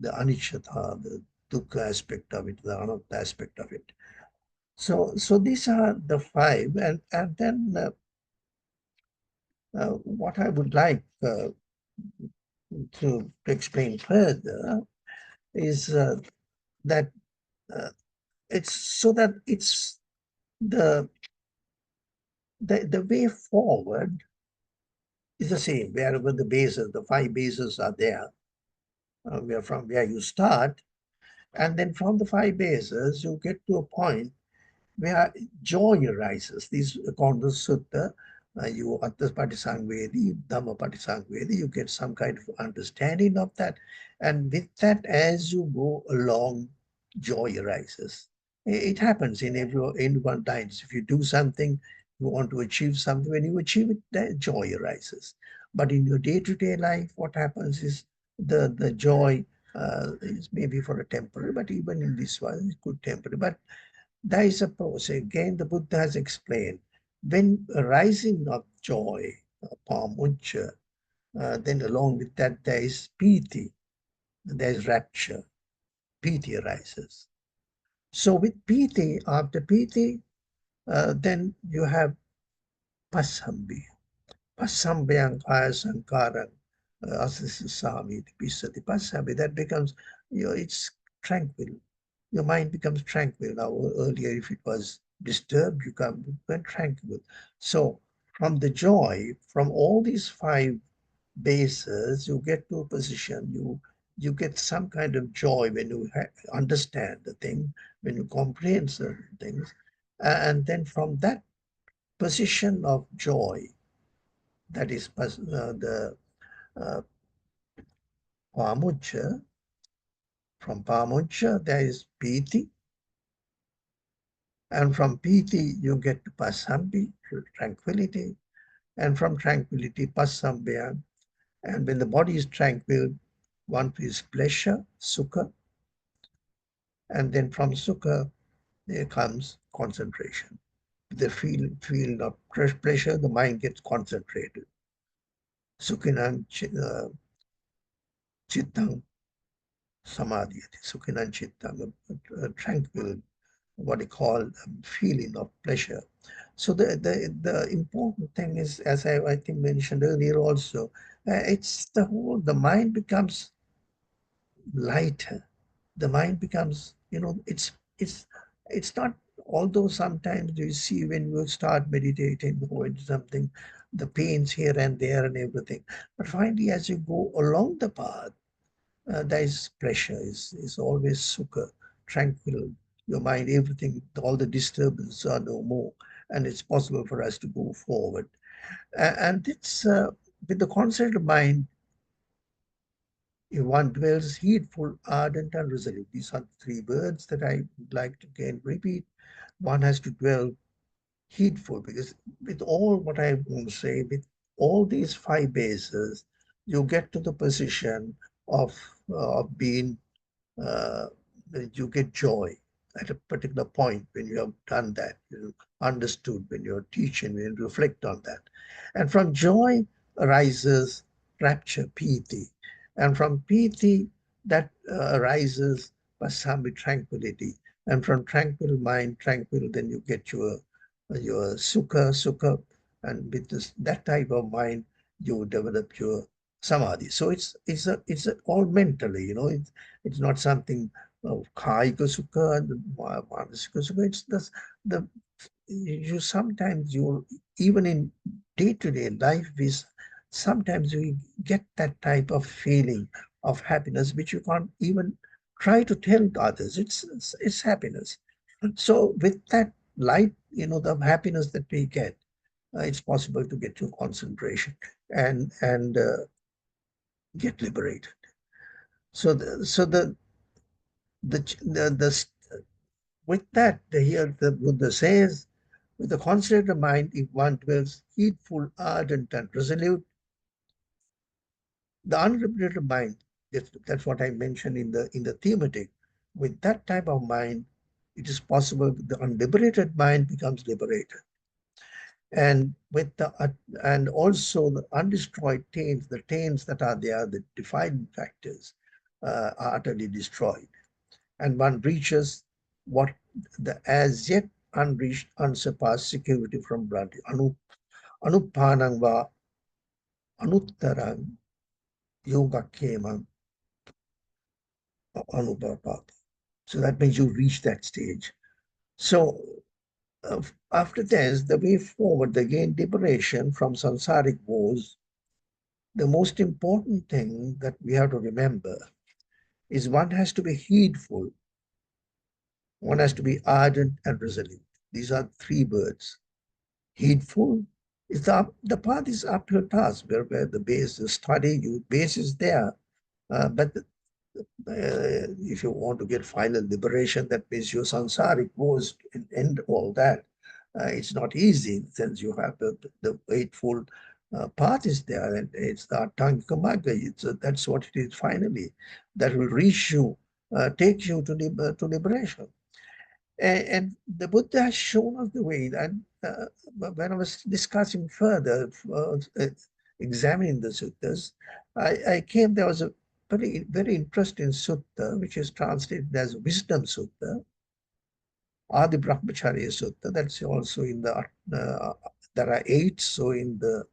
the anicca, the dukkha aspect of it, the anatta aspect of it. So these are the five, and then. What I would like to explain further is that it's so that it's the way forward is the same wherever the five bases are there, from where you start, and then from the five bases you get to a point where joy arises. These, according to sutta, you Attas Patisangvedi, Dhamma Patisangvedi, you get some kind of understanding of that. And with that, as you go along, joy arises. It happens in everyone times. If you do something, you want to achieve something, when you achieve it, that joy arises. But in your day-to-day life, what happens is the joy is maybe for a temporary, but even in this one, it's good temporary. But there is a process. Again, the Buddha has explained, when arising of joy, pamucca, then along with that there is piti, there is rapture, piti arises. So with piti, after piti, then you have pasambi. Pasambhyang kaya sankaran asasami pisati pasambi. That becomes, it's tranquil. Your mind becomes tranquil. Now, earlier, if it was disturbed, you went tranquil. So from the joy, from all these five bases, you get to a position, you get some kind of joy when you understand the thing, when you comprehend certain things. And then from that position of joy, that is the pamucha, from pamucha there is piti, and from piti you get to pasambi, tranquility, and from tranquility pasambhya. And when the body is tranquil, one feels pleasure, sukha, and then from sukha there comes concentration. The feel of pleasure, the mind gets concentrated. Sukhinam chittam samadhyati. Sukhinam chittam, tranquil, what they call feeling of pleasure. So the important thing is, as I think mentioned earlier also, it's the mind becomes lighter. The mind becomes, it's not, although sometimes you see when you start meditating or something, the pains here and there and everything. But finally, as you go along the path, there is pleasure, is always sukha, tranquil. Your mind, everything, all the disturbances are no more, and it's possible for us to go forward. And it's with the concept of mind, if one dwells heedful, ardent, and resolute. These are three words that I would like to again repeat. One has to dwell heedful, because with all what I want to say, with all these five bases, you get to the position of being, uh, you get joy at a particular point when you have done that, you understood, when you're teaching, when you reflect on that. And from joy arises rapture, piti. And from piti, that arises pasami, tranquility. And from tranquil mind, tranquil, then you get your sukha, and with that type of mind, you develop your samadhi. So it's all mentally, it's not something of kaika sukha and manasika sukha. It's the you sometimes you, even in day-to-day life, is sometimes we get that type of feeling of happiness which you can't even try to tell others. It's happiness. So with that light, the happiness that we get, it's possible to get to concentration and get liberated. So the with that, here the Buddha says, with the concentrated mind, if one dwells heedful, ardent, and resolute, the unliberated mind, that's what I mentioned in the thematic. With that type of mind, it is possible the unliberated mind becomes liberated. And and also the undestroyed taints, the taints that are there, the defining factors, are utterly destroyed. And one reaches what the as yet unreached, unsurpassed security from Bhranti. Anupanang va anuttarang yogakkhemam anubhavat. So that means you reach that stage. So after this, the way forward, the gain liberation from samsaric woes, the most important thing that we have to remember is one has to be heedful, one has to be ardent and resolute. These are three words. Heedful is the path is uphill task, where the base is study, base is there. But if you want to get final liberation, that means your samsaric woes end all that. It's not easy, since you have the eightfold path is there, and it's the Atangika Magga. That's what it is finally. That will reach you, take you to liberation. And the Buddha has shown us the way. And when I was discussing further, examining the suttas, I came, there was a very interesting sutta, which is translated as Wisdom Sutta, Adi Brahmacharya Sutta. That's also in there are 8. So in the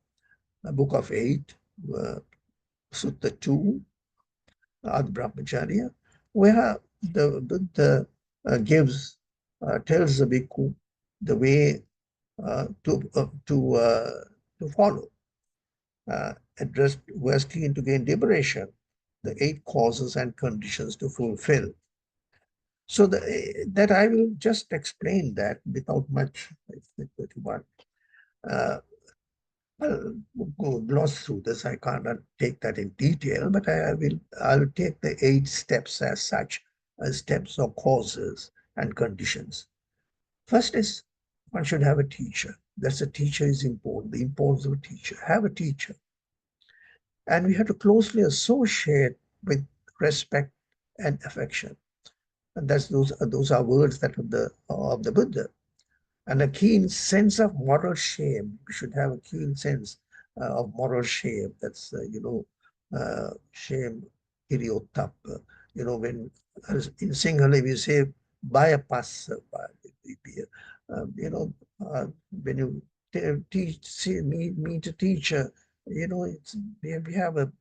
book of 8, Sutta 2, Adi Brahmacharya, where the Buddha tells the bhikkhu the way to follow. addressed who is keen to gain liberation, the 8 causes and conditions to fulfill. So that I will just explain that without much. I'll go gloss through this. I cannot take that in detail, but I will take the 8 steps as such, as steps or causes and conditions. First is one should have a teacher. That's a teacher is important. The importance of a teacher. Have a teacher. And we have to closely associate with respect and affection. And those are words that of the Buddha. And a keen sense of moral shame. We should have a keen sense of moral shame. That's, shame, hiriotapa. When in Sinhala we say, bayapassa, when you meet a teacher, we have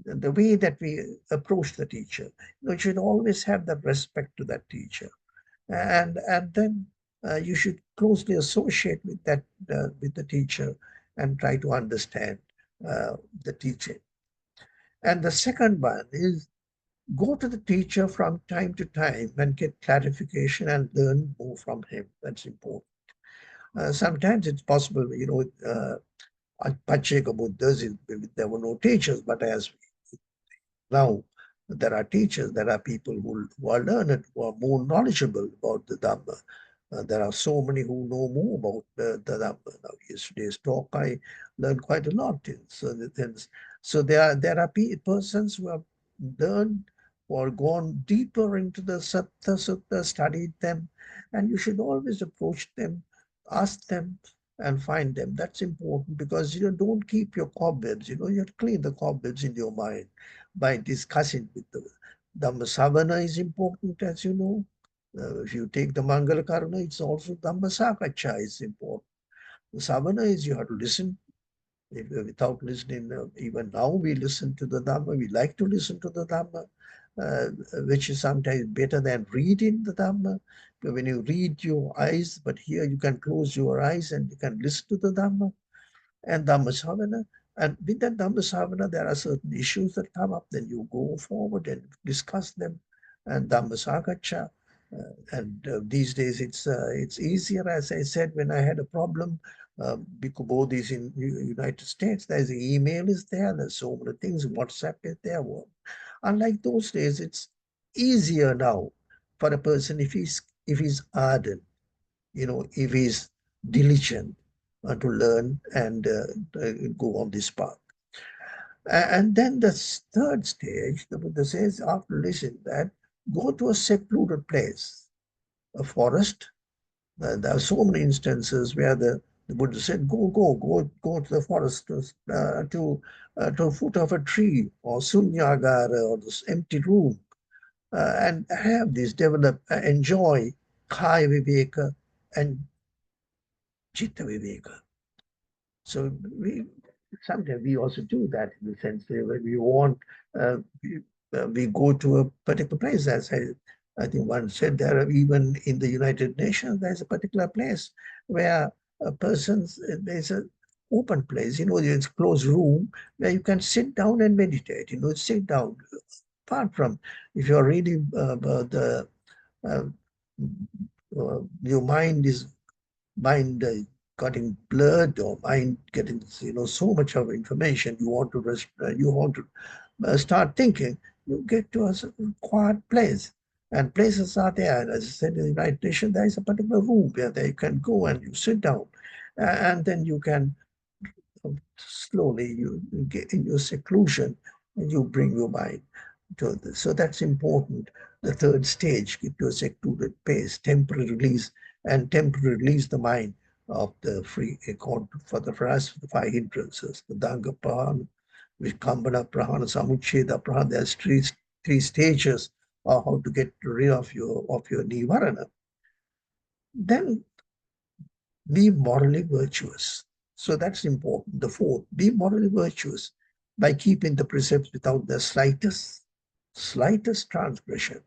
the way that we approach the teacher. You should always have that respect to that teacher. And then you should closely associate with that with the teacher and try to understand the teaching. And the second one is go to the teacher from time to time and get clarification and learn more from him. That's important. Sometimes it's possible, Pacheka Buddhas, there were no teachers, but as now there are teachers, there are people who are learned, who are more knowledgeable about the Dhamma. There are so many who know more about the Dhamma. Now, yesterday's talk, I learned quite a lot. So there are persons who have learned or gone deeper into the sutta, studied them, and you should always approach them, ask them, and find them. That's important because don't keep your cobwebs. You have to clean the cobwebs in your mind by discussing with the Dhamma Savana is important, as you know. If you take the Mangala Karana, it's also Dhamma Sakacha is important. The Savana is you have to listen. Without listening, even now we listen to the Dhamma. We like to listen to the Dhamma, which is sometimes better than reading the Dhamma. When you read your eyes, but here you can close your eyes and you can listen to the Dhamma and Dhammasavana. And with that Dhammasavana, there are certain issues that come up. Then you go forward and discuss them. And Dhammasakacha. These days it's easier. As I said, when I had a problem, because both is in United States, there's an email is there. There's so many things. WhatsApp is there. Unlike those days, it's easier now for a person if he's ardent, if he's diligent to learn and go on this path. And then the third stage, the Buddha says, after listening that, go to a secluded place, a forest. There are so many instances where the Buddha said, go to the forest to the foot of a tree or sunyagara or this empty room and have this develop, enjoy kaya viveka and chitta viveka. So sometimes we also do that in the sense that when we want, we go to a particular place. As I think one said, there are even in the United Nations, there's a particular place where there's an open place, it's a closed room where you can sit down and meditate, sit down. Apart from, if you're reading your mind getting blurred or mind getting so much of information, you want to start thinking, you get to a quiet place. And places are there. As I said, in the United Nations, there is a particular room where you can go and you sit down. And then you can slowly, you get in your seclusion and you bring your mind to this. So that's important. The third stage, get to a secluded place, temporary release the mind of the free account for us, the 5 hindrances, the Danga Prahana, Vikambana Prahana, Samucheda Prahana. There's three stages of how to get rid of your Nivarana. Then be morally virtuous. So that's important. The fourth, be morally virtuous by keeping the precepts without the slightest transgression.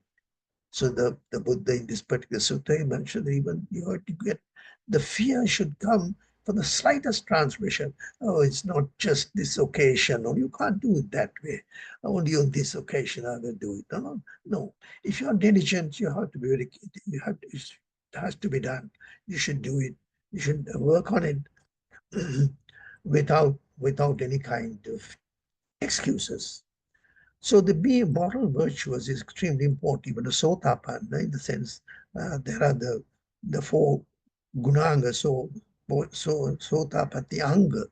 So the Buddha in this particular sutta mentioned even you have to get the fear should come for the slightest transgression. Oh, it's not just this occasion, or you can't do it that way. Only on this occasion I will do it. No. If you are diligent, you have to be very, it has to be done. You should do it. You should work on it without any kind of excuses. So the being moral virtues is extremely important. Even the sotapanna, in the sense, there are the four gunanga, so sotapatti anga.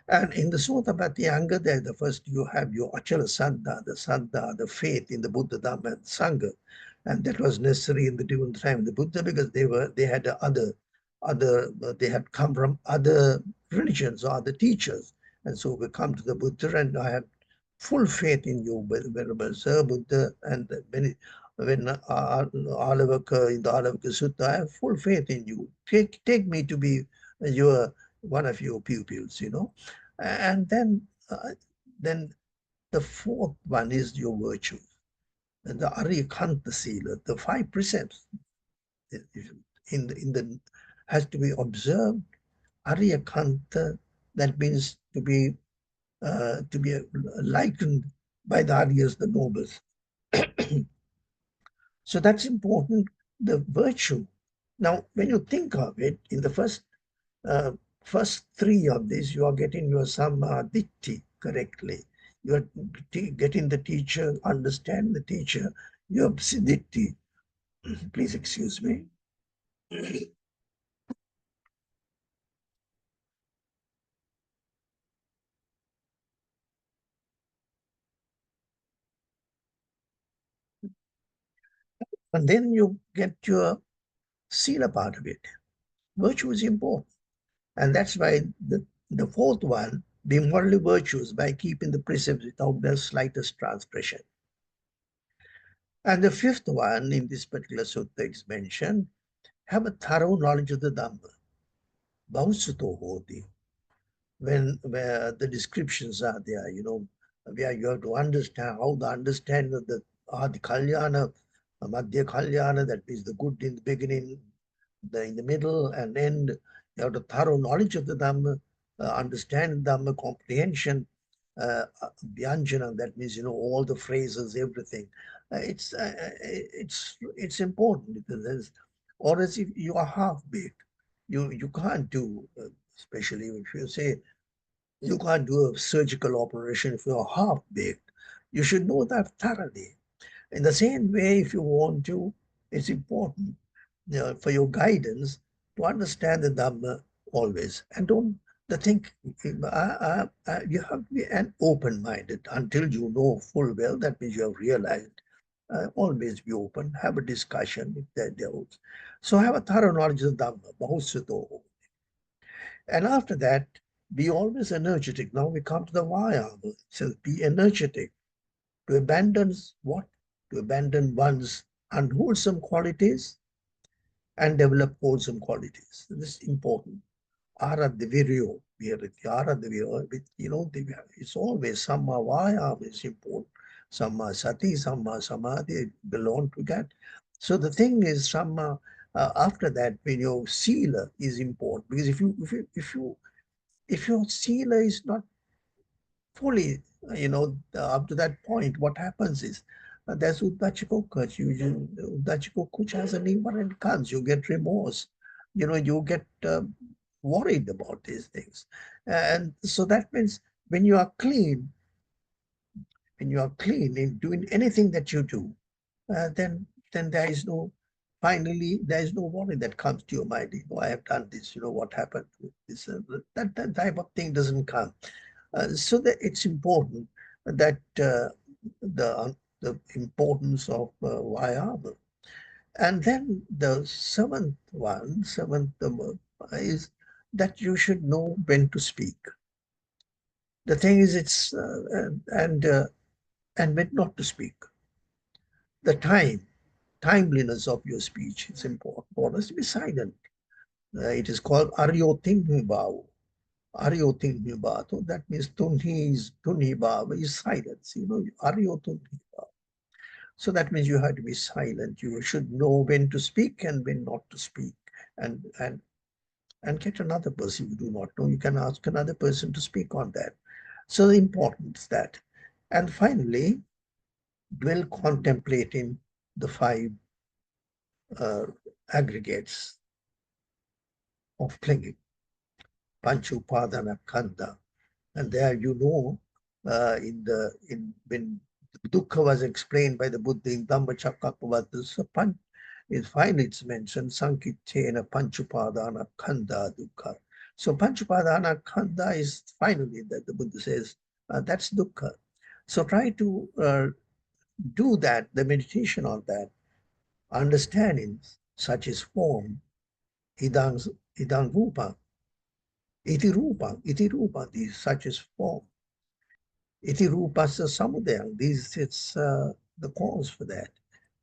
And in the sotapatti anga, there the first you have your achala saddha, the faith in the Buddha, Dhamma, and Sangha, and that was necessary in the during the time of the Buddha because they had they had come from other religions or other teachers, and so we come to the Buddha, and I have full faith in you, Venerable Sir Buddha, and when Alavaka in the Alavaka Sutta, I have full faith in you. Take me to be one of your pupils, and then the fourth one is your virtue, and the Arihanta Sila, the 5 precepts in the has to be observed. Arihanta, that means to be likened by the Aryas, the nobles. So that's important, the virtue. Now, when you think of it, in the first 3 of these, you are getting your samadhi correctly. You are getting the teacher, understand the teacher, your siddhi. Please excuse me. And then you get your sila part of it. Virtue is important. And that's why the fourth one, be morally virtuous by keeping the precepts without the slightest transgression. And the fifth one in this particular sutta is mentioned, have a thorough knowledge of the Dhamma. Bhavasuto hoti. Where the descriptions are there, where you have to understand how the understanding of the Adi Kalyana, Madhya Kalyana, that means the good in the beginning, in the middle and end. You have to thorough knowledge of the Dhamma, understand Dhamma, comprehension, Vyanjana, that means, all the phrases, everything. It's important because or as if you are half-baked. You can't do, especially if you say, you can't do a surgical operation if you're half-baked. You should know that thoroughly. In the same way, if you want to, it's important for your guidance to understand the Dhamma always. And don't think, you have to be an open-minded until you know full well. That means you have realized. Always be open, have a discussion if there are doubts. So have a thorough knowledge of Dhamma, Bahussuto. And after that, be always energetic. Now we come to the Vayama. It says be energetic. To abandon what? To abandon one's unwholesome qualities and develop wholesome qualities. This is important. Aradhviryo, it's always Samma Vayama is important. Samma Sati, Samma Samadhi belong to that. So the thing is, Samma, after that, when your Sila is important, because if your Sila is not fully, up to that point, what happens is there's Uddachiko Kuch. Uddachiko Kuch has an imminent comes. You get remorse. You get worried about these things. And so that means when you are clean in doing anything that you do, then there is no, finally, there is no worry that comes to your mind. I have done this, what happened with this. That type of thing doesn't come. So that it's important that the importance of Vayama. And then the seventh is that you should know when to speak. The thing is, it's and when not to speak. The timeliness of your speech is important. One has to be silent. It is called Aryotinhibhava. Aryotinhibhava. That means Tunhibhava is silence. Aryotunhibhava. So that means you have to be silent. You should know when to speak and when not to speak. And and get another person you do not know. You can ask another person to speak on that. So the importance is that. And finally, dwell contemplating the five aggregates of clinging, Panchupadana Kanda. And there when dukkha was explained by the Buddha in Dhammacakkappavattana, finally it's mentioned Sankitena Panchupadana Kanda Dukkha. So Panchupadana Kanda is finally that the Buddha says that's dukkha. So try to do that, the meditation on that, understanding such as form, idang rupa, iti rupa, these such as form. Iti rupasa samudaya, this is the cause for that.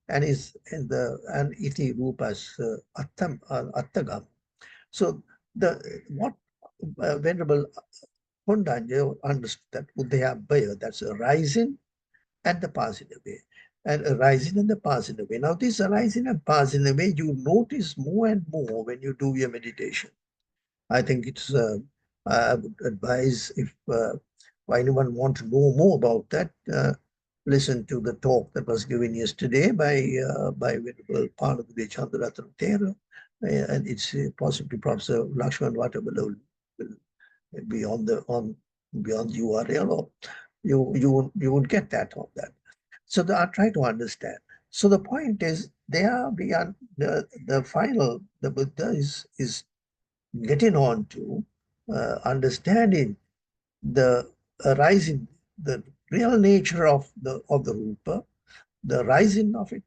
And iti rupas attagam. So what Venerable Kondanya understood that Udayabhaya, that's a rising and the passing away. And arising and the passing away. Now, this arising and passing away, you notice more and more when you do your meditation. I think I would advise if anyone wants to know more about that, listen to the talk that was given yesterday by Venerable Parvati Chandratana Thero, and it's possibly Professor Lakshman Vattabala will be on the URL, or you would get that on that. So I try to understand. So the point is, there beyond the final, the Buddha is getting on to understanding the arising, the real nature of the rupa, the rising of it,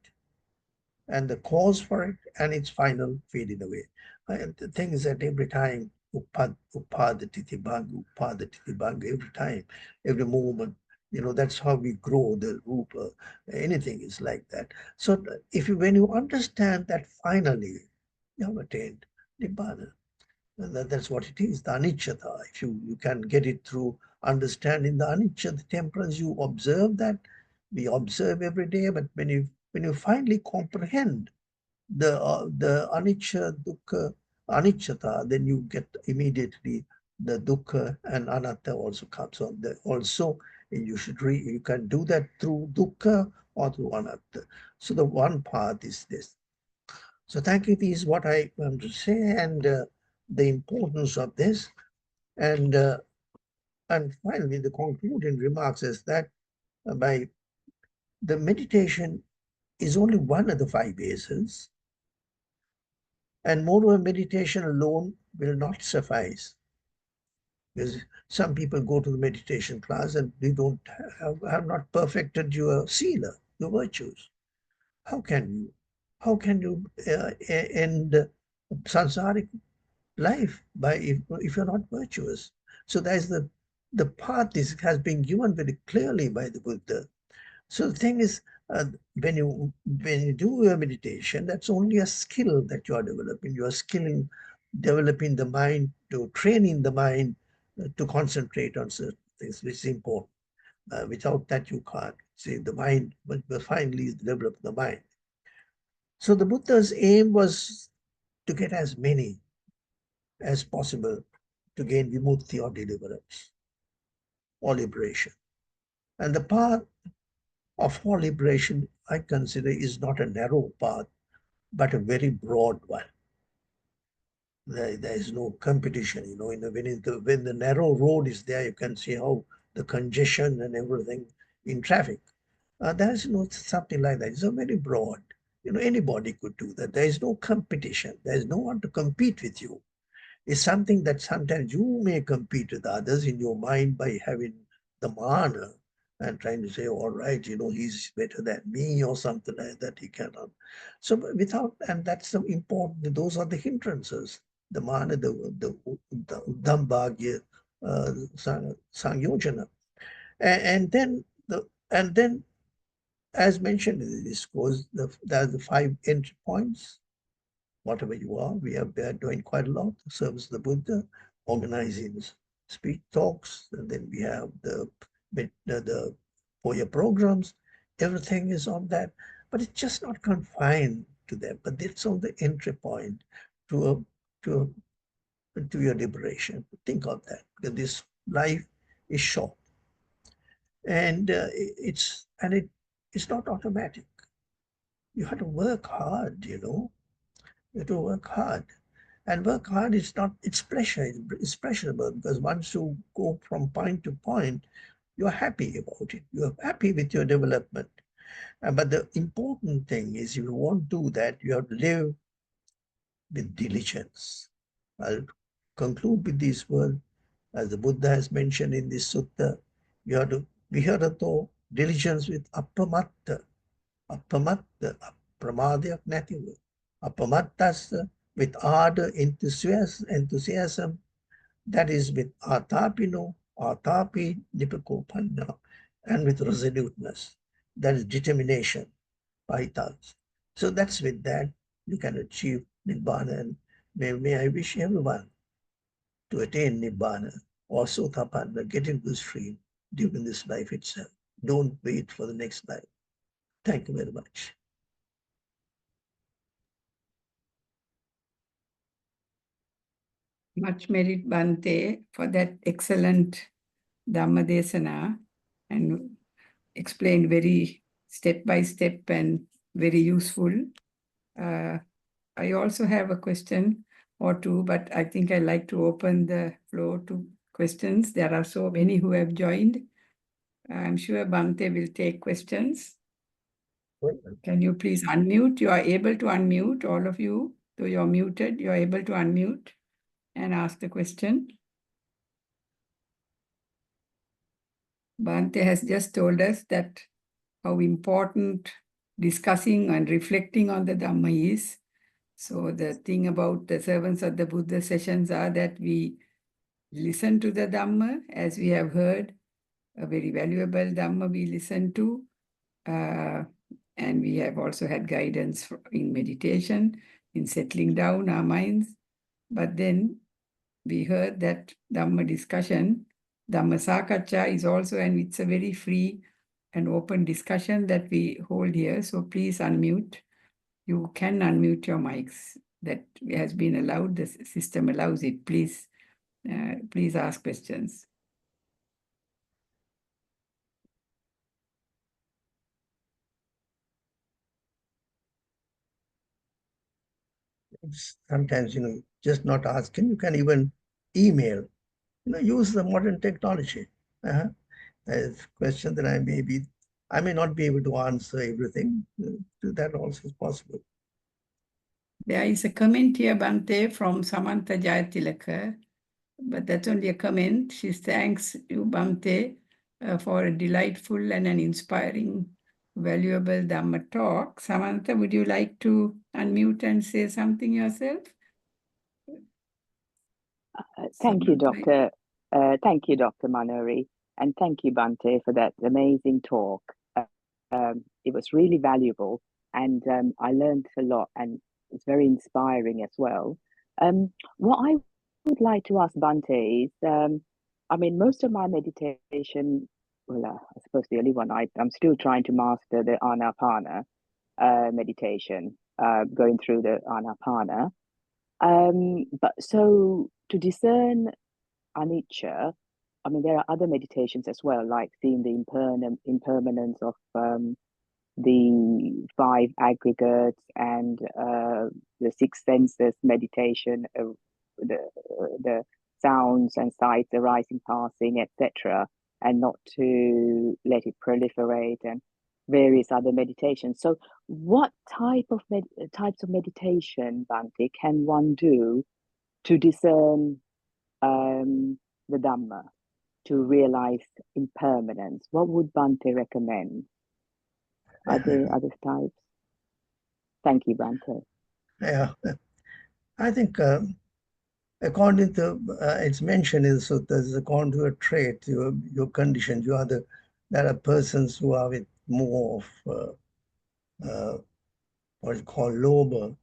and the cause for it, and its final fading away. And the thing is that every time, upadati bhanga, every time, every moment, that's how we grow the rupa. Anything is like that. So when you understand that finally, you have attained nibbana. That's what it is, the anicca. If you can get it through understanding the anicca, the temperance, you observe that. We observe every day, but when you finally comprehend the anicca, dukkha, aniccata, then you get immediately the dukkha and anatta also comes on. Also, you can do that through dukkha or through anatta. So the one path is this. So thank you. This is what I want to say, and the importance of this. And finally, the concluding remarks is that by the meditation is only one of the five bases, and moreover, meditation alone will not suffice. Because some people go to the meditation class and they don't have not perfected your sila, your virtues. How can you end samsaric life if you're not virtuous? So that's the path has been given very clearly by the Buddha. So the thing is, when you do your meditation, that's only a skill that you are developing. You are skilling, developing the mind, to training the mind to concentrate on certain things, which is important. Without that, you can't. See, the mind, but finally develop the mind. So the Buddha's aim was to get as many as possible to gain vimutti or deliverance or liberation. And the path of all liberation, I consider, is not a narrow path, but a very broad one. There is no competition, when the narrow road is there, you can see how the congestion and everything in traffic. There is no something like that. It's a very broad. Anybody could do that. There is no competition. There is no one to compete with you. It's something that sometimes you may compete with others in your mind by having the mana and trying to say, all right, he's better than me or something like that. He cannot. So and that's the important, those are the hindrances. The mana, the dambhagya, sangyojana. And then, as mentioned in the discourse, there are the 5 entry points. Whatever you are, we are doing quite a lot to service the Buddha, organizing speech talks, and then we have the Poya programs. Everything is on that, but it's just not confined to them. But it's on the entry point to to your liberation. Think of that, because this life is short, and it's not automatic. You have to work hard, you know. You have to work hard. And work hard is not, it's pleasure, it's pleasurable, because once you go from point to point, you're happy about it. You're happy with your development. But the important thing is, if you want to do that, you have to live with diligence. I'll conclude with these words. As the Buddha has mentioned in this sutta, you have to viharato, diligence with appamatta. Appamatta, pramadyak nativa. Appamattasa, with ardor, enthusiasm, that is with atapino, atapi, nipakopanna, and with resoluteness, that is determination, paitas. So that's with that you can achieve Nibbana, and may I wish everyone to attain Nibbana or Sotapanna, get into the stream during this life itself. Don't wait for the next life. Thank you very much. Much merit, Bhante, for that excellent Dhammadesana, and explained very step by step and very useful. I also have a question or two, but I think I'd like to open the floor to questions. There are so many who have joined. I'm sure Bhante will take questions. Can you please unmute? You are able to unmute, all of you. Though you're muted, you're able to unmute and ask the question. Bhante has just told us that how important discussing and reflecting on the Dhamma is. So the thing about the servants of the Buddha sessions are that we listen to the Dhamma, as we have heard, a very valuable Dhamma we listen to. And we have also had guidance in meditation, in settling down our minds. But then we heard that Dhamma discussion, Dhamma Sakacha is also, and it's a very free and open discussion that we hold here. So please unmute. You can unmute your mics. That has been allowed. The system allows it. Please, please ask questions. Sometimes, just not asking, you can even email, use the modern technology. There's a question that I may not be able to answer everything. That also is possible. There is a comment here, Bhante, from Samantha Jayatilaka, but that's only a comment. She thanks you, Bhante, for a delightful and an inspiring, valuable Dhamma talk. Samantha, would you like to unmute and say something yourself? Thank you, Dr. Thank you, Dr. Manori, and thank you, Bhante, for that amazing talk. It was really valuable, and I learned a lot, and it's very inspiring as well. What I would like to ask Bhante is, I mean, most of my meditation, well, I suppose the only one I'm still trying to master the Anapana meditation, going through the Anapana. But so to discern anicca, I mean, there are other meditations as well, like seeing the impermanence of the 5 aggregates and the 6 senses meditation, the sounds and sights arising, passing, etc., and not to let it proliferate, and various other meditations. So what types of meditation, Bhante, can one do to discern the Dhamma, to realize impermanence? What would Bhante recommend? Are there other types? Thank you, Bhante. Yeah, I think according to, it's mentioned in the suttas, according to a trait, your condition, there are persons who are with more of what is called lobha.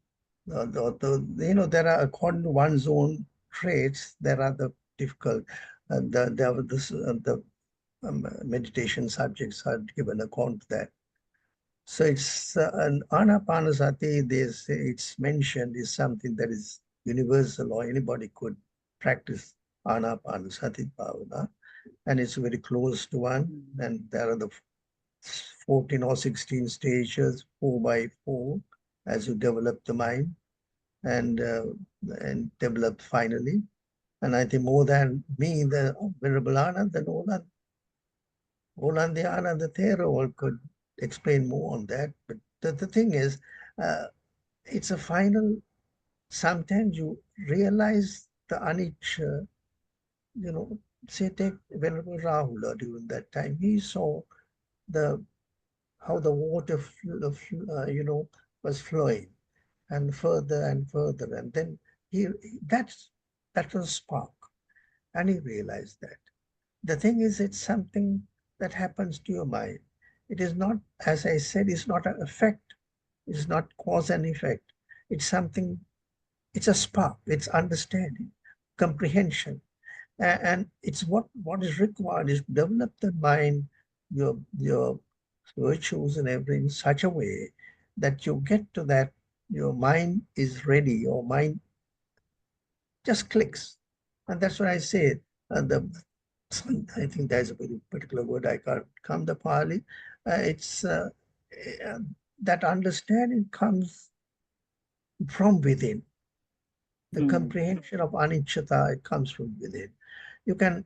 There are, according to one's own traits, there are the difficult, the meditation subjects are given according to that. So it's an anapanasati, they say it's mentioned, is something that is universal, or anybody could practice Anapanasati Bhavana, and it's very close to one. And there are the 14 or 16 stages, 4 by 4, as you develop the mind and develop finally. And I think more than me, the Venerable Anand and the Thero all could explain more on that. But the thing is, it's a final, sometimes you realize the anicca, say take Venerable Rahula during that time, he saw how the water was flowing and further, and then that was spark, and he realized that. The thing is, it's something that happens to your mind. It is not, as I said, it's not an effect. It's not cause and effect. It's something, it's a spark, it's understanding, comprehension. And it's what is required is develop the mind, your virtues and everything in such a way that you get to that, your mind is ready, your mind just clicks. And that's what I say. I think there's a very particular word, I can't come the Pali. That understanding comes from within. The comprehension of anicca, it comes from within. You can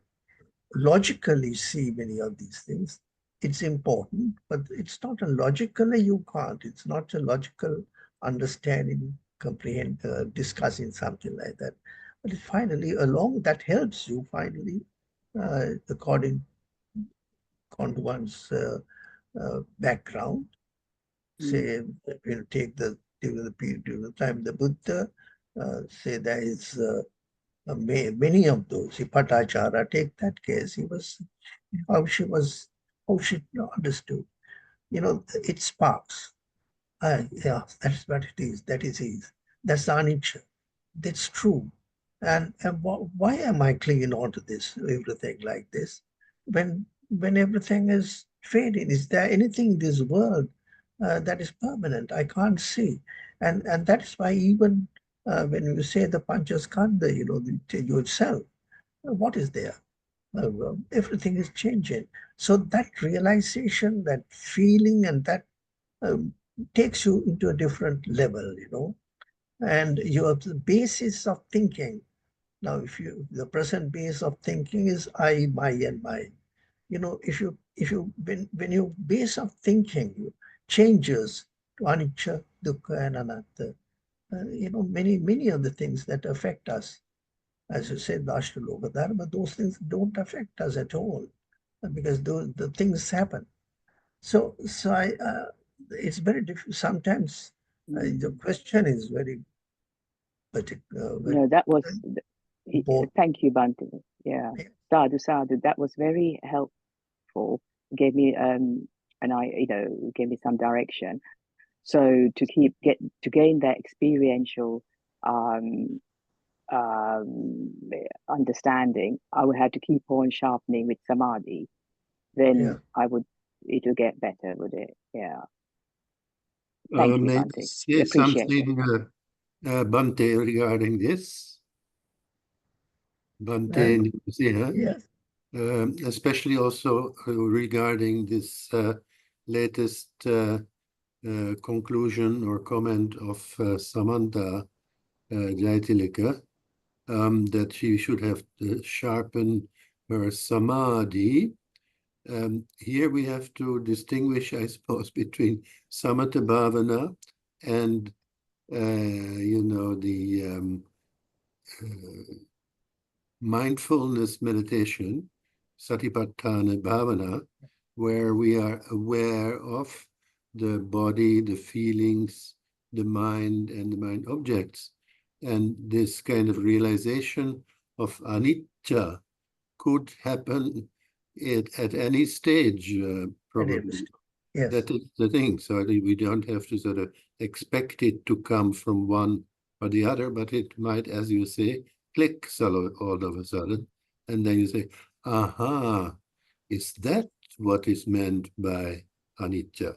logically see many of these things. It's important, but it's not a logically you can't. It's not a logical understanding, discussing something like that. But finally, along that helps you finally, according to one's background. Say, we'll take during the time of the Buddha, say there is many of those. Vimuttayatana, take that case. How she understood. It sparks. Yeah, that's what it is. That is it. That's the anicca. That's true. And why am I clinging on to this, everything like this? When everything is fading, is there anything in this world that is permanent? I can't see. And that is why even when you say the Panchaskanda, yourself, what is there? Everything is changing. So that realization, that feeling, and that takes you into a different level, and your basis of thinking. Now, the present base of thinking is I, my, and mine. When your base of thinking changes to anicca, dukkha, and anatta, many of the things that affect us, as you said, the Ashtaloka Dharma, those things don't affect us at all, because the things happen. So it's very difficult. Sometimes the question is very particular. No, that was, important. thank you, Bhante. Yeah, sadhu, sadhu. That was very helpful. Gave me gave me some direction. So to gain that experiential understanding, I would have to keep on sharpening with samadhi. Then it will get better, would it? Yeah. Thank you, Bhante. Say something, Bhante, regarding this. Bhante, Yes. Especially also regarding this latest conclusion or comment of Samantha Jaitilika, that she should have to sharpen her samadhi. Here we have to distinguish, I suppose, between samatha bhavana and the mindfulness meditation, satipatthana bhavana, where we are aware of the body, the feelings, the mind, and the mind objects. And this kind of realization of anicca could happen at any stage, probably. Yes. That is the thing. So we don't have to sort of expect it to come from one or the other, but it might, as you say, click all of a sudden. And then you say, aha, is that what is meant by anicca?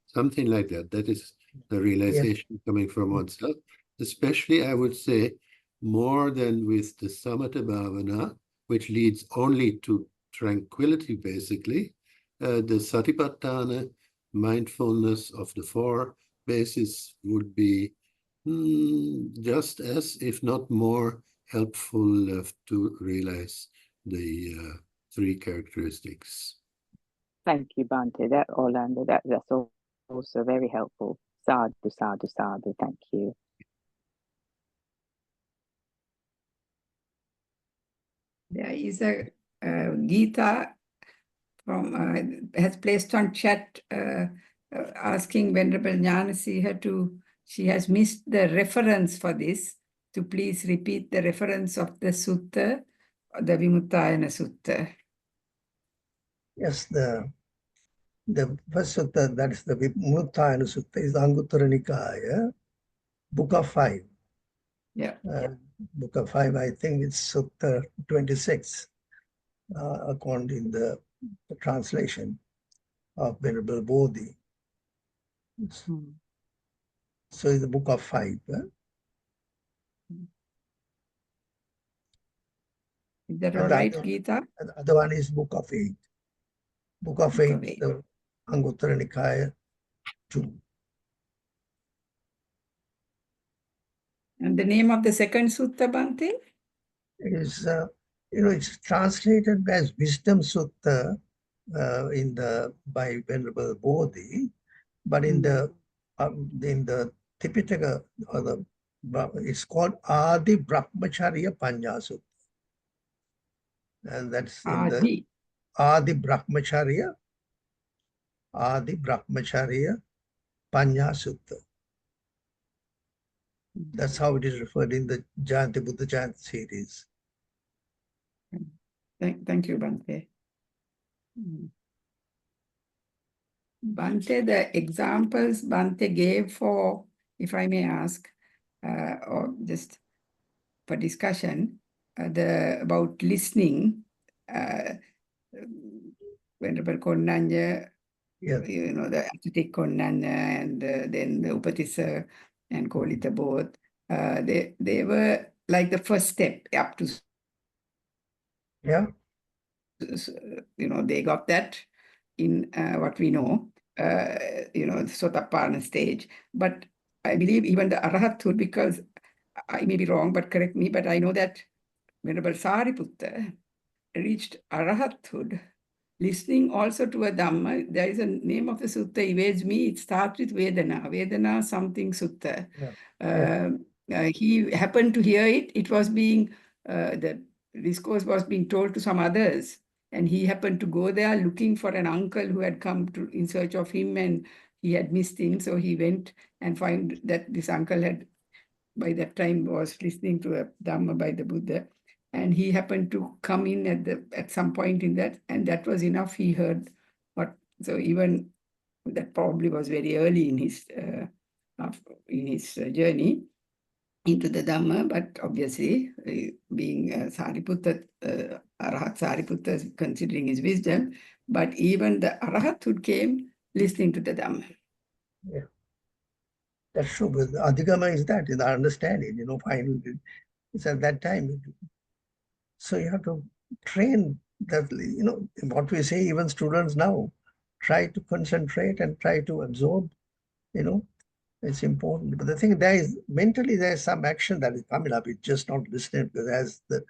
Something like that. That is the realization coming from oneself. Especially, I would say, more than with the samatha bhavana, which leads only to tranquility, basically. The satipatthana, mindfulness of the four bases, would be just as, if not more, helpful to realize the three characteristics. Thank you, Bhante. Orlando, that's also very helpful. Sadhu, sadhu, sadhu. Thank you. There is a Gita from has placed on chat asking Venerable Nanasiha to, she has missed the reference for this, to please repeat the reference of the sutta, the Vimuttayana sutta. Yes, the first sutta, that is the Vimuttayana sutta, is Anguttara Nikaya, book of 5. Yeah. Book of 5, I think it's Sutta 26, according to the translation of Venerable Bodhi. So it's the book of 5. Is that all right, Gita? And the other one is book of 8. Book of 8, the Anguttara Nikaya 2. And the name of the second sutta, Bhante? It is, it's translated as Wisdom Sutta by Venerable Bodhi, but in the Tipitaka, it's called Adi Brahmacharya Panya Sutta, and that's in the Adi Brahmacharya Panya Sutta. That's how it is referred in the Jayanti Buddha Jayanti series. Thank you, Bhante. Bhante, the examples Bhante gave for, if I may ask, or just for discussion, about listening, Venerable Konnanya, Yeah. The ascetic Konnanya, and then the Upatissa and Kolita both, they were like the first step up to, they got that in what we know, the Sotapanna stage. But I believe even the Arahathood, because I may be wrong, but correct me, but I know that Venerable Sariputta reached Arahathood, listening also to a Dhamma. There is a name of the sutta, evades me. It starts with Vedana something sutta. He happened to hear it. It was being, the discourse was being told to some others. And he happened to go there looking for an uncle who had come in search of him, and he had missed him. So he went and found that this uncle had, by that time, was listening to a Dhamma by the Buddha. And he happened to come in at some point in that, and that was enough. He heard so even that probably was very early in his journey into the Dhamma, but obviously being Sariputta, Arahat Sariputta, considering his wisdom, but even the Arahathood came listening to the Dhamma. Yeah. That's true, but the Adhigama is that, in the understanding, finally, it's at that time. So you have to train that, what we say, even students now, try to concentrate and try to absorb, it's important. But the thing, mentally, there's some action that is coming up. It's just not listening, because as the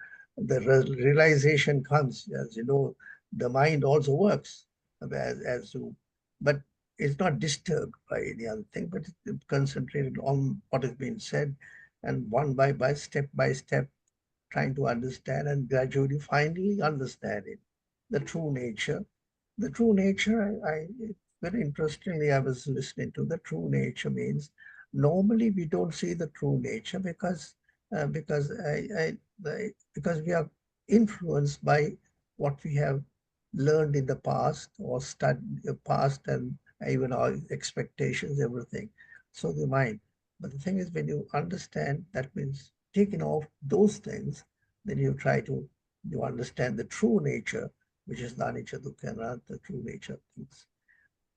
realization comes, as you know, the mind also works, but it's not disturbed by any other thing, but it's concentrated on what is being said, and one by step by step, trying to understand and gradually finally understanding the true nature. The true nature, very interestingly, I was listening to the true nature means normally we don't see the true nature because we are influenced by what we have learned in the past or studied the past, and even our expectations, everything. So the mind. But the thing is, when you understand, that means taking off those things, then you understand the true nature, which is Anicca Dukkha Anatta, the true nature of things.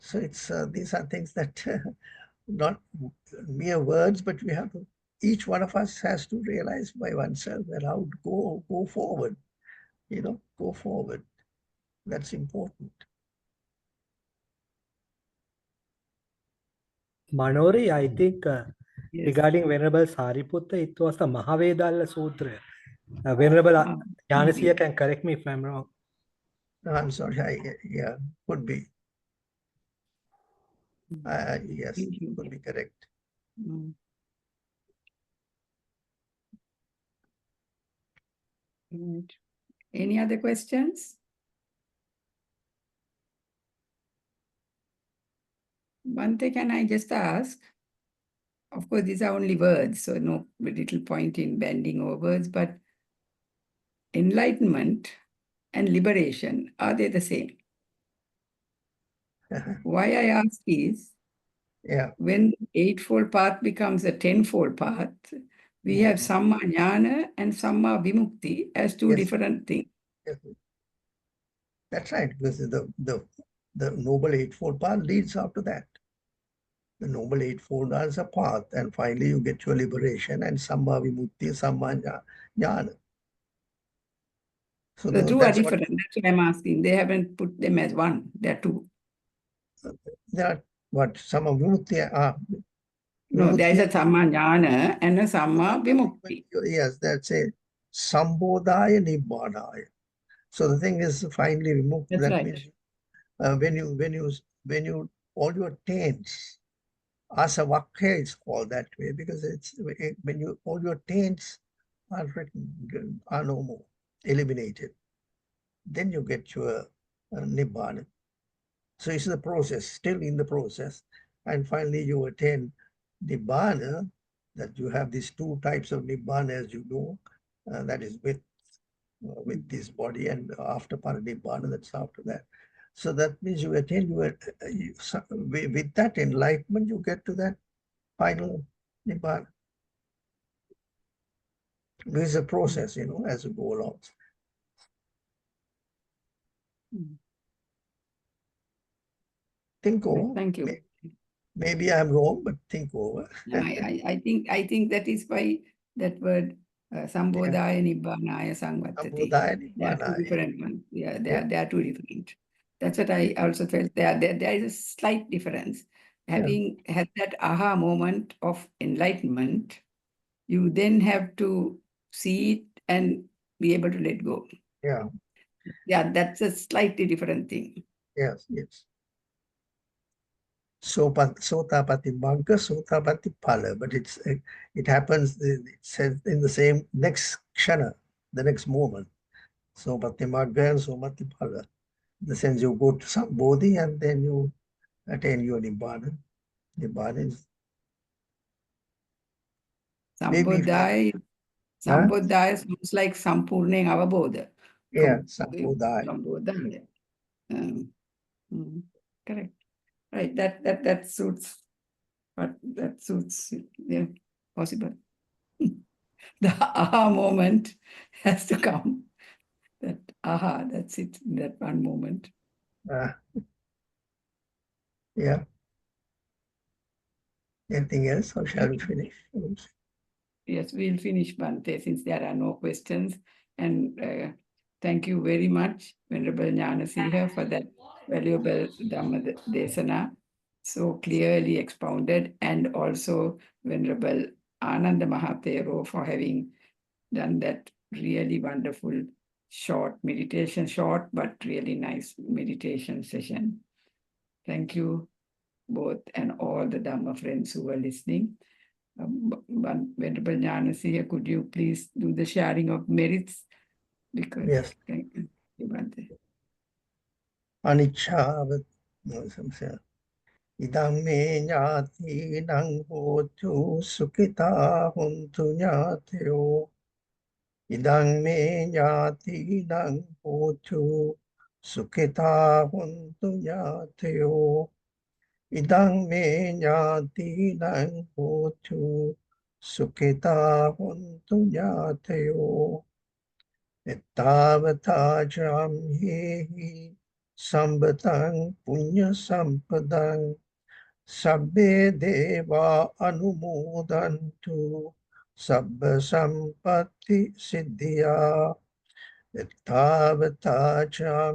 So these are things that not mere words, but we have to each one of us has to realize by oneself and how to go forward, go forward. That's important. Manori, I think Yes. regarding Venerable Sariputta, it was the Mahavedalla Sutra. Venerable Nanasiha can correct me if I'm wrong. No, I'm sorry. Yeah, could be. Yes, could be correct. Mm. Right. Any other questions? Bhante, can I just ask? Of course, these are only words, so no little point in bending over words, but enlightenment and liberation, are they the same? Why I ask is, Yeah. when the eightfold path becomes a tenfold path, we have Samma Jnana and Samma Vimukti as two different things. Yes. That's right, because the Noble Eightfold Path leads up to that. The Noble Eightfold is a path, and finally you get your liberation and Samma Vimukti, Samma Jnana. So The two are different. That's what I'm asking. They haven't put them as one. They're two. There are what? Samma Vimukti. No, there is a Samma Jnana and a Samma Vimukti. Yes, that's it. Sambodhaya Nibbadaya. So the thing is finally removed. That's that right. means when you all your taints, asavakya is called that way because when you all your taints are no more, eliminated, then you get your nibbana. So it's the process, still in the process, and finally you attain nibbana. That you have these two types of nibbana, as you know, that is with this body, and after paranibbana, that's after that. So that means you attain with that enlightenment, you get to that final nibbana. This is a process, as you go along. Think over. Thank you. Maybe I'm wrong, but think over. I think that is why that word Sambodhaya Nibbanaya Sangvattati. They are two different ones. Yeah, they are two different. That's what I also felt. There is a slight difference. Having had that aha moment of enlightenment, you then have to see it and be able to let go. Yeah. Yeah, that's a slightly different thing. Yes. Sotapati Magga, Sotapati Phala, but it happens, it says in the same next kshana, the next moment. Sopati Magga and Sopati Phala. In the sense you go to some bodhi and then you attain your nibbana. Nibbana is Sambodhaya sounds like Sampurneng Avabodha. Yeah, Sambodhaya. Sambodhaya. Correct. Right. That suits. But that suits. Yeah, possible. The aha moment has to come. That aha, that's it. That one moment. Yeah. Anything else, or shall we finish? Yes, we'll finish, Bhante, since there are no questions. And thank you very much, Venerable Nanasiha, for that valuable Dhamma Desana, so clearly expounded, and also Venerable Ananda Mahathero for having done that really wonderful short but really nice meditation session. Thank you both and all the Dhamma friends who were listening. Venerable Nanasiha, could you please do the sharing of merits? Because yes. Thank you, Bhante. Anicca, idam me jnati nang hotu sukhita huntu jnatyo. Idam me jnati nang hotu sukhita huntu jnatyo. Idam me jnati nang hotu sukhita huntu jnatyo. Ettavata jamhehi sambatang punya sampadang sabbe deva anumodantu sabba sampatti siddhya, ettavata cha